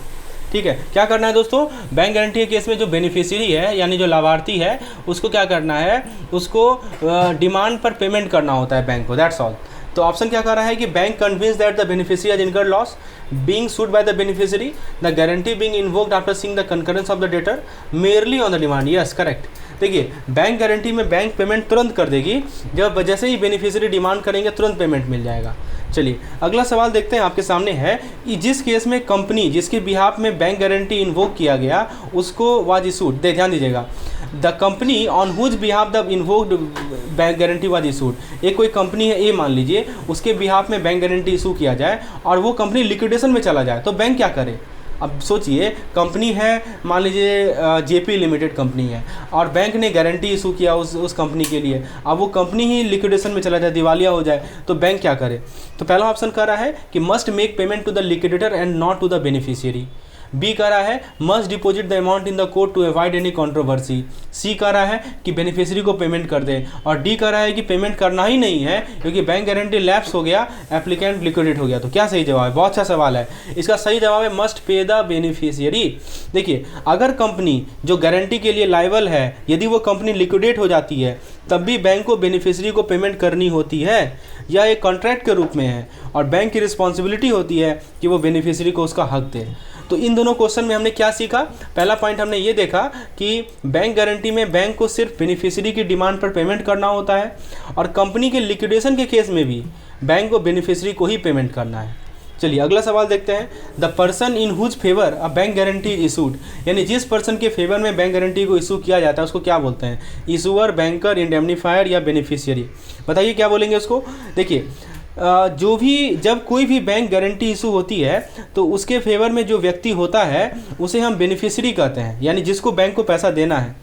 ठीक है। क्या करना है दोस्तों, बैंक गारंटी के केस में जो बेनिफिशियरी है यानी जो लाभार्थी है उसको क्या करना है, उसको डिमांड पर पेमेंट करना होता है बैंक को, दैट्स ऑल। तो ऑप्शन क्या कर रहा है कि bank convince that the beneficiary has incurred loss, being sued by the beneficiary, the guarantee being invoked after seeing the concurrence of the debtor, merely on the demand. Yes correct. देखिए बैंक गारंटी में बैंक पेमेंट तुरंत कर देगी, जब जैसे ही बेनिफिशियरी डिमांड करेंगे तुरंत पेमेंट मिल जाएगा। चलिए अगला सवाल देखते हैं। आपके सामने है कि जिस केस में कंपनी जिसके बिहाफ में बैंक गारंटी इन्वोक किया गया उसको वाज इशूड, ध्यान दीजिएगा, the company on whose behalf the invoked bank guarantee was issued. एक कोई कंपनी है ए मान लीजिए, उसके बिहाफ में बैंक गारंटी इशू किया जाए और वो कंपनी लिक्विडेशन में चला जाए तो बैंक क्या करे। अब सोचिए कंपनी है, मान लीजिए जेपी लिमिटेड कंपनी है और बैंक ने गारंटी इशू किया उस कंपनी के लिए, अब वो कंपनी ही लिक्विडेशन में चला जाए, दिवालिया हो जाए, तो बैंक क्या करे। तो पहला ऑप्शन कह रहा है कि must make payment to the liquidator and not to the beneficiary. B कह रहा है must deposit the amount in the court to avoid any controversy. C कह रहा है कि बेनिफिशियरी को पेमेंट कर दे और डी कह रहा है कि पेमेंट करना ही नहीं है क्योंकि बैंक गारंटी लैप्स हो गया, एप्लीकेंट लिक्विडेट हो गया। तो क्या सही जवाब है, बहुत अच्छा सवाल है। इसका सही जवाब है मस्ट पे द बेनिफिशियरी। देखिए अगर कंपनी जो गारंटी के लिए लायबल है यदि वो कंपनी लिक्विडेट हो जाती है तब भी बैंक को बेनिफिशियरी को पेमेंट करनी होती है, यह एक कॉन्ट्रैक्ट के रूप में है और बैंक की रिस्पॉन्सिबिलिटी होती है कि वो बेनिफिशियरी को उसका हक दे। तो इन दोनों क्वेश्चन में हमने क्या सीखा, पहला पॉइंट हमने ये देखा कि बैंक गारंटी में बैंक को सिर्फ बेनिफिशियरी की डिमांड पर पेमेंट करना होता है और कंपनी के लिक्विडेशन के केस में भी बैंक को बेनिफिशियरी को ही पेमेंट करना है। चलिए अगला सवाल देखते हैं। The person in whose favour a bank guarantee is issued, यानी जिस पर्सन के फेवर में बैंक गारंटी को इशू किया जाता है उसको क्या बोलते हैं, इशूअर, बैंकर, इंडेमनीफायर या बेनिफिशियरी। बताइए क्या बोलेंगे उसको। देखिए जब कोई भी बैंक गारंटी इशू होती है तो उसके फेवर में जो व्यक्ति होता है उसे हम बेनिफिशियरी कहते हैं, यानी जिसको बैंक को पैसा देना है।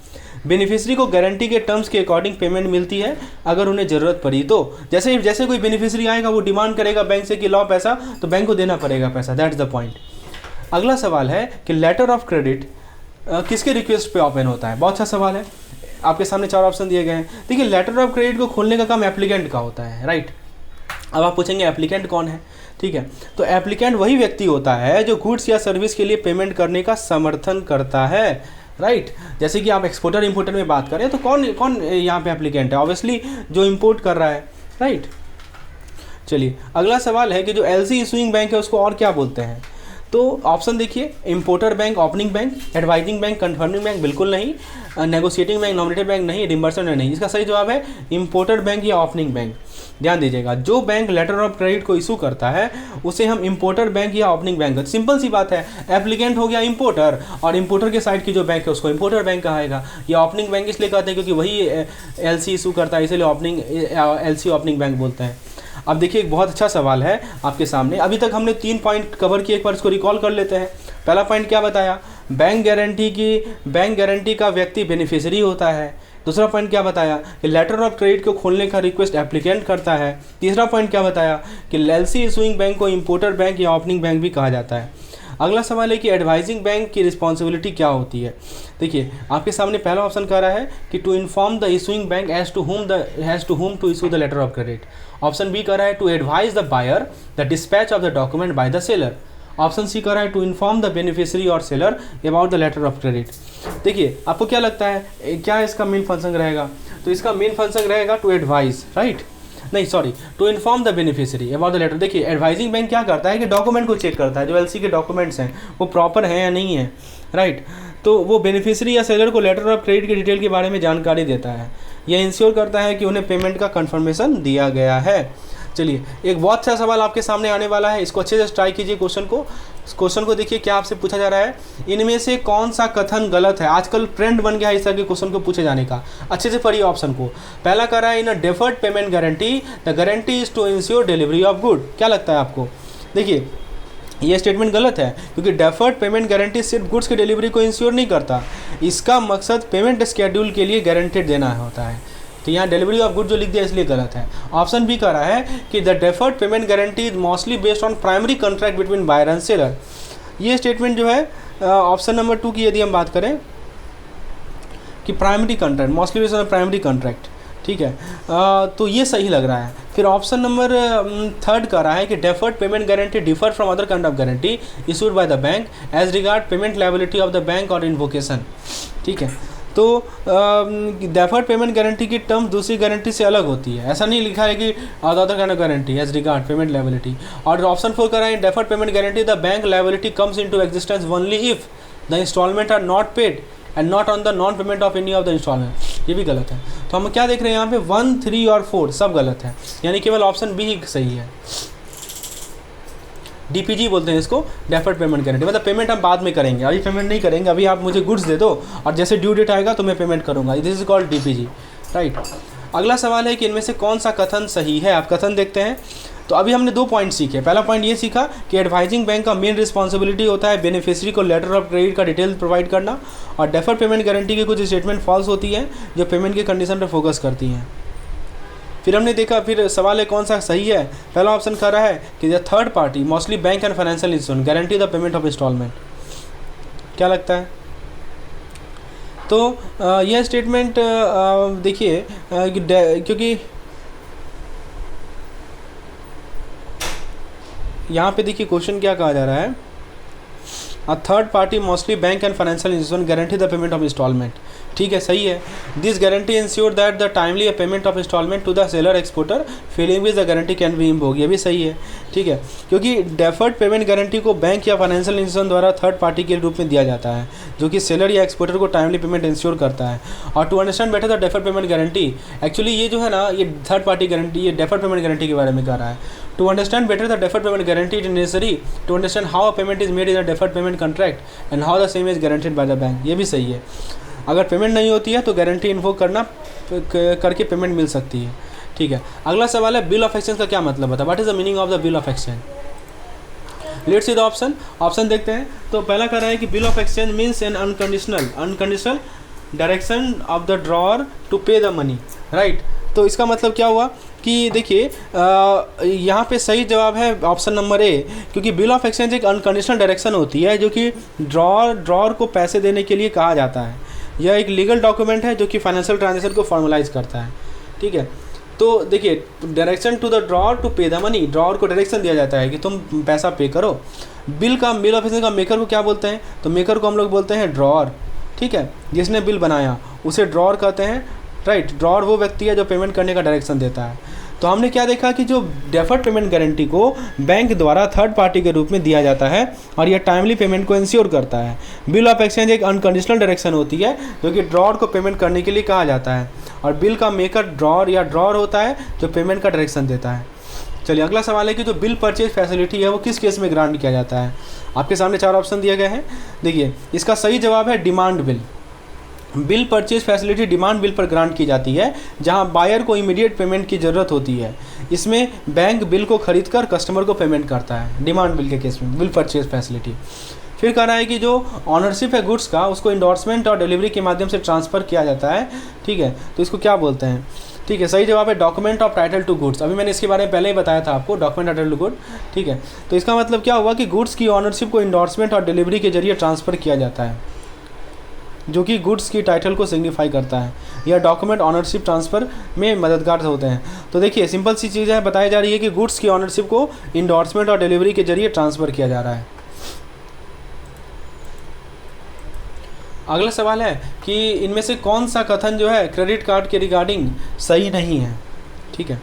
बेनिफिशियरी को गारंटी के टर्म्स के अकॉर्डिंग पेमेंट मिलती है अगर उन्हें ज़रूरत पड़ी तो। जैसे कोई बेनिफिशियरी आएगा वो डिमांड करेगा बैंक से कि लाओ पैसा, तो बैंक को देना पड़ेगा पैसा, दैट्स द पॉइंट। अगला सवाल है कि लेटर ऑफ क्रेडिट किसके रिक्वेस्ट पे ओपन होता है। बहुत अच्छा सवाल है। आपके सामने 4 ऑप्शन दिए गए हैं। देखिए लेटर ऑफ क्रेडिट को खोलने का काम एप्लीकेंट का होता है, राइट। अब आप पूछेंगे एप्लीकेंट कौन है, ठीक है। तो एप्लीकेंट वही व्यक्ति होता है जो गुड्स या सर्विस के लिए पेमेंट करने का समर्थन करता है, राइट। जैसे कि आप एक्सपोर्टर इंपोर्टर में बात करें तो कौन कौन यहाँ पे एप्लीकेंट है, ऑब्वियसली जो इंपोर्ट कर रहा है, राइट। चलिए अगला सवाल है कि जो एलसी इशूइंग बैंक है उसको और क्या बोलते हैं। तो ऑप्शन देखिए, importer bank, opening bank, advising bank, confirming bank बिल्कुल नहीं, नेगोशिएटिंग बैंक, नॉमिनेटेड बैंक नहीं, रिम्बर्समेंट नहीं। इसका सही जवाब है इंपोर्टर बैंक या ओपनिंग बैंक। ध्यान दीजिएगा, जो बैंक लेटर ऑफ क्रेडिट को इशू करता है उसे हम इंपोर्टर बैंक या ओपनिंग बैंक, सिंपल सी बात है। एप्लीकेंट हो गया इंपोर्टर और इंपोर्टर के साइड की जो बैंक है उसको इंपोर्टर बैंक कहाएगा। या ओपनिंग बैंक इसलिए कहते हैं क्योंकि वही एलसी इशू करता है, इसलिए ओपनिंग एलसी ओपनिंग बैंक बोलते हैं। अब देखिए एक बहुत अच्छा सवाल है आपके सामने। अभी तक हमने 3 पॉइंट कवर किए, एक बार इसको रिकॉल कर लेते हैं। पहला पॉइंट क्या बताया, बैंक गारंटी का व्यक्ति बेनिफिशियरी होता है। दूसरा पॉइंट क्या बताया कि लेटर ऑफ क्रेडिट को खोलने का रिक्वेस्ट एप्लीकेंट करता है। तीसरा पॉइंट क्या बताया कि एलसी इशूइंग बैंक को इंपोर्टर बैंक या ओपनिंग बैंक भी कहा जाता है। अगला सवाल है कि एडवाइजिंग बैंक की रिस्पॉन्सिबिलिटी क्या होती है। देखिए आपके सामने पहला ऑप्शन कह रहा है कि to inform the issuing bank as to whom to issue the letter of credit. Option B कह रहा है to advise the buyer the dispatch of the document by the seller. Option C कह रहा है टू इन्फॉर्म द बेनिफिशियरी और seller about the letter of credit. देखिए आपको क्या लगता है क्या इसका मेन फंक्शन रहेगा, तो इसका मेन फंक्शन रहेगा टू एडवाइज, राइट, नहीं sorry, to inform the beneficiary about the letter. देखिए एडवाइजिंग बैंक क्या करता है कि डॉक्यूमेंट को चेक करता है, जो एलसी के डॉक्यूमेंट्स हैं वो प्रॉपर हैं या नहीं है, राइट। तो वो बेनिफिशियरी या सेलर को लेटर ऑफ क्रेडिट की डिटेल के बारे में जानकारी देता है। यह इंश्योर करता है कि उन्हें पेमेंट का कंफर्मेशन दिया गया है। चलिए एक बहुत अच्छा सवाल आपके सामने आने वाला है, इसको अच्छे से ट्राई कीजिए। क्वेश्चन को देखिए क्या आपसे पूछा जा रहा है, इनमें से कौन सा कथन गलत है। आजकल ट्रेंड बन गया है इस तरह के क्वेश्चन को पूछे जाने का। अच्छे से पढ़िए ऑप्शन को। पहला कह रहा है in a deferred payment guarantee the guarantee is to ensure delivery of good. क्या लगता है आपको, देखिए ये स्टेटमेंट गलत है क्योंकि डेफर्ड पेमेंट गारंटी सिर्फ गुड्स की डिलीवरी को इंश्योर नहीं करता, इसका मकसद पेमेंट स्केड्यूल के लिए गारंटेड देना होता है। तो यहाँ डिलीवरी ऑफ गुड जो लिख दिया इसलिए गलत है। ऑप्शन बी कह रहा है कि the deferred payment guarantee is mostly based on primary contract between buyer and seller. ये स्टेटमेंट जो है ऑप्शन नंबर 2 की यदि हम बात करें कि primary contract mostly based on primary contract, ठीक है, तो ये सही लग रहा है। फिर ऑप्शन नंबर 3 कह रहा है कि deferred payment guarantee differ from other kind of guarantee issued by the bank as regard payment liability of the bank और इन्वोकेशन, ठीक है। तो डेफर्ड पेमेंट गारंटी की टर्म दूसरी गारंटी से अलग होती है, ऐसा नहीं लिखा है कि other kind of guarantee as regard payment liability. और ऑप्शन 4 कह रहा है deferred payment guarantee the bank liability comes into existence only if the instalment are not paid and not on the non payment of any of the instalment. ये भी गलत है। तो हम क्या देख रहे हैं यहाँ पे 1, 3 और 4 सब गलत है, यानी केवल ऑप्शन बी ही सही है। डीपीजी बोलते हैं इसको, डेफर्ड पेमेंट गारंटी, मतलब पेमेंट हम बाद में करेंगे, अभी पेमेंट नहीं करेंगे, अभी आप मुझे गुड्स दे दो और जैसे ड्यू डेट आएगा तो मैं पेमेंट करूँगा, this is called DPG, right. अगला सवाल है कि इनमें से कौन सा कथन सही है। आप कथन देखते हैं। तो अभी हमने 2 पॉइंट सीखे। पहला पॉइंट ये सीखा कि एडवाइजिंग बैंक का मेन रिस्पॉन्सिबिलिटी होता है बेनिफिशियरी को लेटर ऑफ क्रेडिट का डिटेल प्रोवाइड करना, और डेफर्ड पेमेंट गारंटी की कुछ स्टेटमेंट फॉल्स होती है जो पेमेंट के कंडीशन पर फोकस करती हैं। फिर हमने देखा, फिर सवाल है कौन सा सही है। पहला ऑप्शन कह रहा है कि the third party mostly bank and financial institution guarantee the payment of instalment. क्या लगता है? तो यह स्टेटमेंट देखिए क्योंकि यहाँ पे देखिए क्वेश्चन क्या कहा जा रहा है, a third party mostly bank and financial institution guarantee the payment of instalment. ठीक है, सही है। This guarantee ensure that the timely payment of instalment to the seller exporter failing with the guarantee can be invoked. ये भी सही है, ठीक है, क्योंकि डेफर्ड पेमेंट गारंटी को बैंक या फाइनेंशियल इंस्टीट्यूशन द्वारा थर्ड पार्टी के रूप में दिया जाता है जो कि सेलर या एक्सपोर्टर को टाइमली पेमेंट इंश्योर करता है। और to understand better the deferred payment guarantee, actually ये जो है ना, ये थर्ड पार्टी गारंटी, ये डेफर्ड पेमेंट गारंटी के बारे में कह रहा है। To understand better the deferred payment guarantee, it is necessary to understand how a payment is made in a deferred payment contract and how the same is guaranteed by the bank। ये भी सही है। अगर पेमेंट नहीं होती है तो गारंटी इन्वोक करके पेमेंट मिल सकती है। ठीक है, अगला सवाल है बिल ऑफ एक्सचेंज का क्या मतलब होता है। What is the meaning of the bill of exchange? Let's see the option देखते हैं। तो पहला कह रहा है कि bill of exchange means an unconditional direction of the drawer to pay the money, right. तो इसका मतलब क्या हुआ कि देखिए यहाँ पे सही जवाब है ऑप्शन नंबर ए, क्योंकि बिल ऑफ एक्सचेंज एक अनकंडीशनल डायरेक्शन होती है जो कि ड्रॉअर को पैसे देने के लिए कहा जाता है। यह एक लीगल डॉक्यूमेंट है जो कि फाइनेंशियल ट्रांजैक्शन को फॉर्मलाइज करता है। ठीक है, तो देखिए, direction to the drawer to pay the money, drawer को डायरेक्शन दिया जाता है कि तुम पैसा पे करो। बिल ऑफिसर का मेकर को क्या बोलते हैं, तो मेकर को हम लोग बोलते हैं ड्रॉअर, ठीक है। जिसने बिल बनाया उसे ड्रॉअर कहते हैं, राइट। ड्रॉअर वो व्यक्ति है जो पेमेंट करने का डायरेक्शन देता है। तो हमने क्या देखा कि जो डेफर्ड पेमेंट गारंटी को बैंक द्वारा थर्ड पार्टी के रूप में दिया जाता है और यह टाइमली पेमेंट को इंश्योर करता है। बिल ऑफ एक्सचेंज एक अनकंडीशनल डायरेक्शन होती है जो कि ड्रॉअर को पेमेंट करने के लिए कहा जाता है, और बिल का मेकर ड्रॉअर या ड्रॉअर होता है जो पेमेंट का डायरेक्शन देता है। चलिए अगला सवाल है कि जो बिल परचेज फैसिलिटी है वो किस केस में ग्रांट किया जाता है। आपके सामने 4 ऑप्शन दिए गए हैं। देखिए, इसका सही जवाब है demand bill. Bill purchase facility demand bill पर ग्रांट की जाती है जहां बायर को इमीडिएट पेमेंट की ज़रूरत होती है। इसमें बैंक बिल को खरीदकर कस्टमर को पेमेंट करता है, डिमांड बिल के केस में बिल परचेज फैसिलिटी। फिर कह रहा है कि जो ऑनरशिप है गुड्स का उसको इंडोर्समेंट और डिलीवरी के माध्यम से ट्रांसफ़र किया जाता है, ठीक है। तो इसको क्या बोलते हैं, ठीक है। सही जवाब है document of title to goods. अभी मैंने इसके बारे में पहले ही बताया था आपको, डॉक्यूमेंट टाइटल टू गुड, ठीक है। तो इसका मतलब क्या हुआ कि गुड्स की ऑनरशिप को इंडोर्समेंट और डिलीवरी के जरिए ट्रांसफ़र किया जाता है, जो कि गुड्स की टाइटल को सिग्निफाई करता है। यह डॉक्यूमेंट ऑनरशिप ट्रांसफ़र में मददगार होते हैं। तो देखिए, सिंपल सी चीज़ें बताई जा रही है कि गुड्स की ऑनरशिप को इंडोर्समेंट और डिलीवरी के जरिए ट्रांसफ़र किया जा रहा है। अगला सवाल है कि इनमें से कौन सा कथन जो है क्रेडिट कार्ड के रिगार्डिंग सही नहीं है, ठीक है।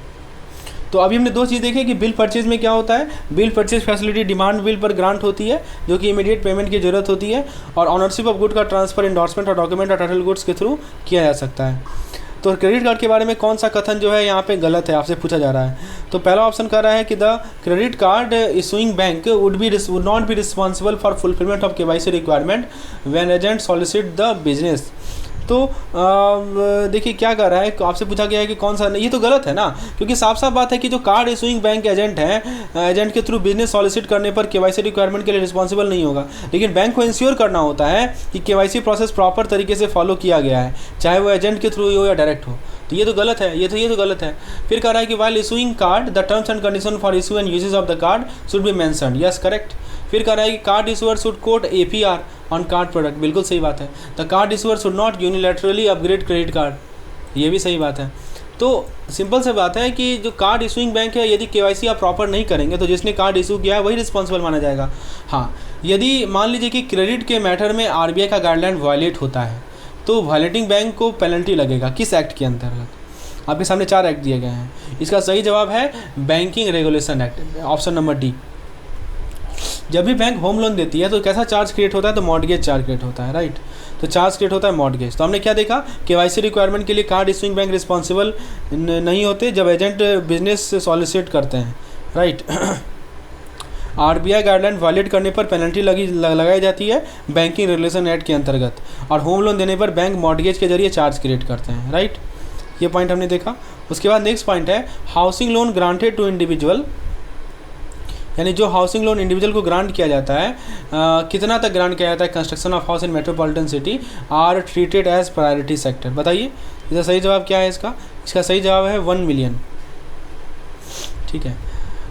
तो अभी हमने 2 चीज़ देखी कि बिल परचेज में क्या होता है, bill purchase facility demand bill पर ग्रांट होती है जो कि इमीडिएट पेमेंट की ज़रूरत होती है, और ऑनरशिप ऑफ गुड का ट्रांसफर इंडोर्समेंट और डॉक्यूमेंट और टाइटल गुड्स के थ्रू किया जा सकता है। तो क्रेडिट कार्ड के बारे में कौन सा कथन जो है यहाँ पे गलत है, आपसे पूछा जा रहा है। तो पहला ऑप्शन कह रहा है कि the credit card issuing bank would not be responsible for fulfilment of KYC requirement when agent solicit the business. तो देखिए क्या कर रहा है, आपसे पूछा गया है कि कौन सा, ये तो गलत है ना, क्योंकि साफ साफ बात है कि जो कार्ड इशूइंग बैंक एजेंट है, एजेंट के थ्रू बिजनेस सॉलिसिट करने पर KYC रिक्वायरमेंट के लिए रिस्पॉन्सिबल नहीं होगा। लेकिन बैंक को इंश्योर करना होता है कि KYC प्रोसेस प्रॉपर तरीके से फॉलो किया गया है, चाहे वो एजेंट के थ्रू हो या डायरेक्ट हो। तो ये तो गलत है, ये तो गलत है। फिर कह रहा है कि while issuing card the terms and condition for issue and usages of the card should be mentioned, yes correct. फिर कह रहा है कि card issuer should quote APR on card product, बिल्कुल सही बात है। The card issuer should not unilaterally upgrade credit card, ये भी सही बात है। तो सिंपल से बात है कि जो कार्ड इशूइंग बैंक है, यदि KYC आप प्रॉपर नहीं करेंगे तो जिसने कार्ड इशू किया है वही रिस्पॉन्सिबल माना जाएगा। हाँ, यदि मान लीजिए कि क्रेडिट के मैटर में RBI का गाइडलाइन वायलेट होता है तो वायलेटिंग बैंक को पेनल्टी लगेगा, किस एक्ट के अंतर्गत। आपके सामने 4 एक्ट दिए गए हैं। इसका सही जवाब है banking regulation act, option number D. जब भी बैंक होम लोन देती है तो कैसा चार्ज क्रिएट होता है, तो मॉर्गेज चार्ज क्रिएट होता है, राइट। तो चार्ज क्रिएट होता है मॉर्गेज। तो हमने क्या देखा, KYC रिक्वायरमेंट के लिए कार्ड इशूइंग बैंक रिस्पॉन्सिबल नहीं होते जब एजेंट बिजनेस सॉलिसिट करते हैं, राइट। RBI गाइडलाइन वायलेट करने पर पेनल्टी लगाई जाती है बैंकिंग रेगुलेशन एक्ट के अंतर्गत, और होम लोन देने पर बैंक मॉर्गेज के जरिए चार्ज क्रिएट करते हैं, राइट। ये पॉइंट हमने देखा। उसके बाद नेक्स्ट पॉइंट है housing loan granted to individual, यानी जो हाउसिंग लोन इंडिविजुअल को ग्रांट किया जाता है, कितना तक ग्रांट किया जाता है, construction of house in metropolitan city are treated as priority sector. बताइए इसका सही जवाब क्या है। इसका सही जवाब है 1 मिलियन, ठीक है।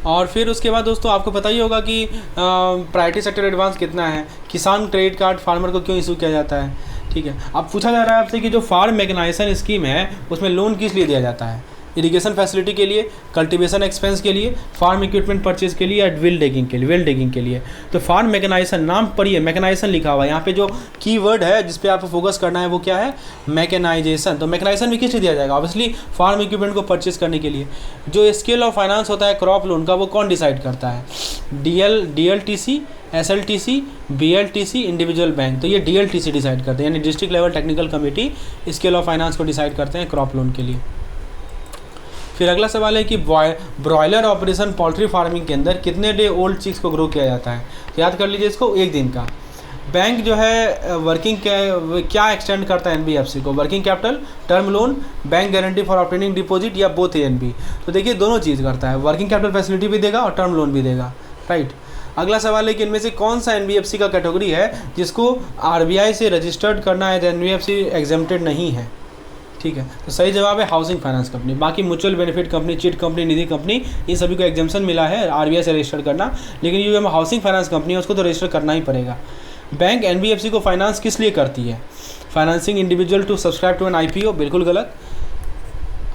और फिर उसके बाद दोस्तों आपको पता ही होगा कि प्रायोरिटी सेक्टर एडवांस कितना है, किसान क्रेडिट कार्ड फार्मर को क्यों इशू किया जाता है, ठीक है। अब पूछा जा रहा है आपसे कि जो फार्म मैकेनाइजेशन स्कीम है उसमें लोन किस लिए दिया जाता है, इरिगेशन फैसिलिटी के लिए, कल्टीवेशन एक्सपेंस के लिए, फार्म इक्विपमेंट परचेज के लिए या वेल डिगिंग के लिए। तो फार्म मैकेनाइजेशन, नाम पढ़िए मैकेनाइजेशन लिखा हुआ है यहाँ पे, जो कीवर्ड है जिस पे आपको फोकस करना है वो क्या है, मैकेनाइजेशन। तो मैकेनाइजेशन भी किस लिए दिया जाएगा, ऑब्वियसली फार्म इक्विपमेंट को परचेज करने के लिए। जो स्केल ऑफ फाइनेंस होता है क्रॉप लोन का, वो कौन डिसाइड करता है, DLTC, SLTC, BLTC, individual bank. तो ये DLTC डिसाइड करते हैं, यानी district level technical committee scale of finance को डिसाइड करते हैं क्रॉप लोन के लिए। फिर अगला सवाल है कि ब्रॉयलर ऑपरेशन पोल्ट्री फार्मिंग के अंदर कितने डे ओल्ड चिक्स को ग्रो किया जाता है। याद कर लीजिए इसको, 1 दिन का। बैंक जो है वर्किंग क्या एक्सटेंड करता है NBFC को, working capital, term loan, bank guarantee for obtaining deposit या बोथ ANB। तो देखिए दोनों चीज़ करता है, वर्किंग कैपिटल फैसिलिटी भी देगा और टर्म लोन भी देगा, राइट। अगला सवाल है कि इनमें से कौन सा NBFC का कैटेगरी है जिसको RBI से रजिस्टर्ड करना है, NBFC एग्जेम्प्टेड नहीं है, ठीक है। तो सही जवाब है हाउसिंग फाइनेंस कंपनी। बाकी mutual benefit company, chit company, Nidhi company, इन सभी को एग्जाम्पशन मिला है RBI से रजिस्टर करना, लेकिन ये जो हाउसिंग फाइनेंस कंपनी है उसको तो रजिस्टर करना ही पड़ेगा। बैंक NBFC को फाइनेंस किस लिए करती है, financing individual to subscribe to an IPO, बिल्कुल गलत।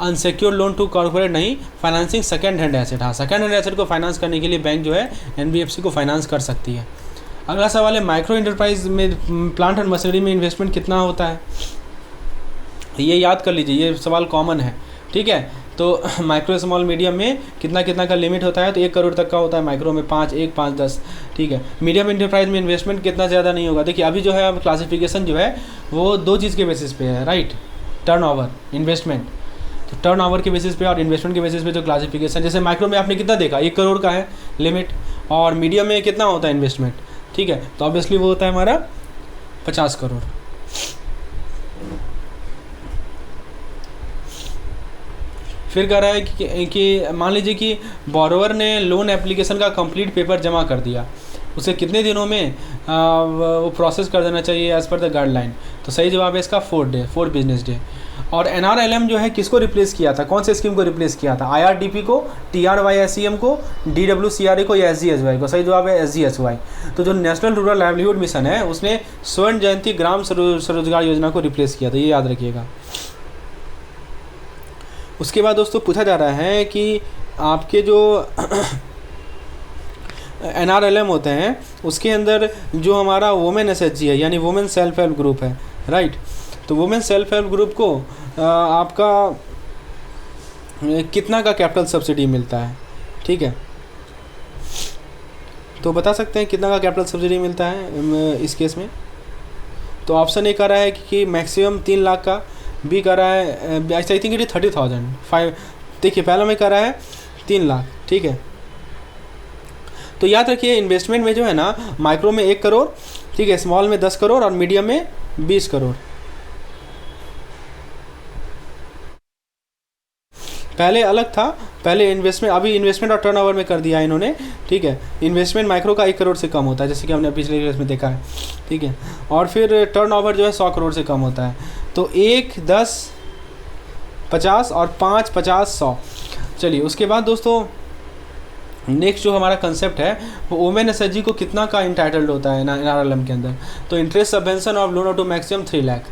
अनसिक्योर्ड लोन टू कॉर्पोरेट नहीं, फाइनेंसिंग सेकेंड हैंड एसेट। हाँ, सेकेंड हैंड एसेट को फाइनेंस करने के लिए बैंक जो है NBFC को फाइनेंस कर सकती है। अगला सवाल है माइक्रो इंटरप्राइज में प्लांट एंड मशीनरी में इन्वेस्टमेंट कितना होता है? ये याद कर लीजिए, ये सवाल कॉमन है, ठीक है। तो माइक्रो स्मॉल मीडियम में कितना कितना का लिमिट होता है? तो 1 करोड़ तक का होता है। माइक्रो में 5, 1, 5, 10, ठीक है। मीडियम इंटरप्राइज में इन्वेस्टमेंट कितना ज़्यादा नहीं होगा। देखिए अभी जो है अब क्लासिफिकेशन जो है वो 2 चीज़ के बेसिस पे है, राइट, टर्नओवर, इन्वेस्टमेंट। तो टर्नओवर के बेसिस पे और इन्वेस्टमेंट के बेसिस पे जो क्लासिफिकेशन, जैसे माइक्रो में आपने कितना देखा, 1 करोड़ का है लिमिट, और मीडियम में कितना होता है इन्वेस्टमेंट, ठीक है। तो ऑब्वियसली वो होता है हमारा 50 करोड़। फिर कह रहा है कि मान लीजिए कि बोरोवर ने लोन एप्लीकेशन का कंप्लीट पेपर जमा कर दिया, उसे कितने दिनों में वो प्रोसेस कर देना चाहिए एज़ पर द गाइडलाइन? तो सही जवाब है इसका 4 बिजनेस डे। और NRLM जो है किसको रिप्लेस किया था, कौन से स्कीम को रिप्लेस किया था? IRDP को, TRYSEM को, DWCRA को या SGSY को? सही जवाब है SGSY। तो जो नेशनल रूरल लाइवलीहुड मिशन है उसने स्वर्ण जयंती ग्राम स्वरोजगार योजना को रिप्लेस किया था, ये याद रखिएगा। उसके बाद दोस्तों पूछा जा रहा है कि आपके जो NRLM होते हैं उसके अंदर जो हमारा वुमेन SHG है यानी वुमेन सेल्फ हेल्प ग्रुप है, राइट। तो वुमेन सेल्फ हेल्प ग्रुप को आपका कितना का कैपिटल सब्सिडी मिलता है, ठीक है। तो बता सकते हैं कितना का कैपिटल सब्सिडी मिलता है इस केस में? तो ऑप्शन ए कर रहा है कि मैक्सिमम 3 लाख का, बी कर रहा है आई थिंक इट इज 30,000। देखिए पहला में कर रहा है 3 लाख, ठीक है। तो याद रखिए इन्वेस्टमेंट में जो है ना, माइक्रो में 1 करोड़, ठीक है, स्मॉल में 10 करोड़ और मीडियम में 20 करोड़। पहले अलग था, पहले इन्वेस्टमेंट, अभी इन्वेस्टमेंट और टर्नओवर में कर दिया इन्होंने, ठीक है। इन्वेस्टमेंट माइक्रो का 1 करोड़ से कम होता है, जैसे कि हमने पिछले केस में देखा है, ठीक है। और फिर टर्नओवर जो है 100 करोड़ से कम होता है। तो 1, 10, 50 और 5, 50, 100। चलिए उसके बाद दोस्तों नेक्स्ट जो हमारा कंसेप्ट है वो वुमेन SHG को कितना का इंटाइटल्ड होता है NRLM के अंदर? तो interest subvention of loan up to maximum 3 lakh.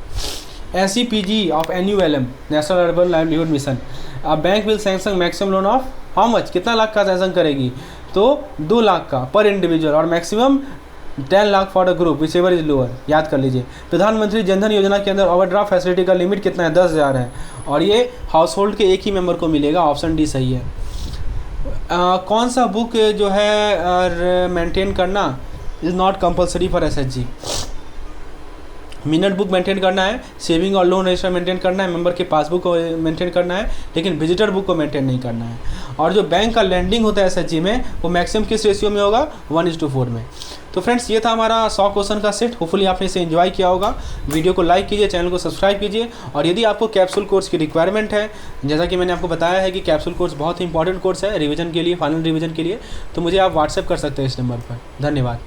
SEPG of NULM national urban livelihood mission, अब bank will sanction maximum loan of how much, कितना लाख का सैंक्शन करेगी? तो 2 लाख का पर इंडिविजुअल और maximum 10 lakh for the group which ever is lower. याद कर लीजिए। प्रधानमंत्री जनधन योजना के अंदर ओवरड्राफ्ट फैसिलिटी का लिमिट कितना है? 10,000 है, और ये हाउस होल्ड के एक ही मेंबर को मिलेगा। ऑप्शन डी सही है। कौन सा बुक जो है मेंटेन करना is not compulsory for SHG? Minute book maintain करना है, सेविंग और लोन रजिस्टर मेंटेन करना है, मेंबर के पासबुक को मेंटेन करना है, लेकिन विजिटर बुक को मेंटेन नहीं करना है। और जो बैंक का लैंडिंग होता है SHG में वो मैक्सिमम किस रेशियो में होगा? 1:4 में। तो फ्रेंड्स ये था हमारा 100 क्वेश्चन का सेट। होपफुली आपने इसे एंजॉय किया होगा। वीडियो को लाइक कीजिए, चैनल को सब्सक्राइब कीजिए, और यदि आपको कैप्सूल कोर्स की रिक्वायरमेंट है, जैसा कि मैंने आपको बताया है कि कैप्सूल कोर्स बहुत ही इंपॉर्टेंट कोर्स है रिवीजन के लिए, फाइनल रिवीजन के लिए, तो मुझे आप व्हाट्सएप कर सकते हैं इस नंबर पर। धन्यवाद।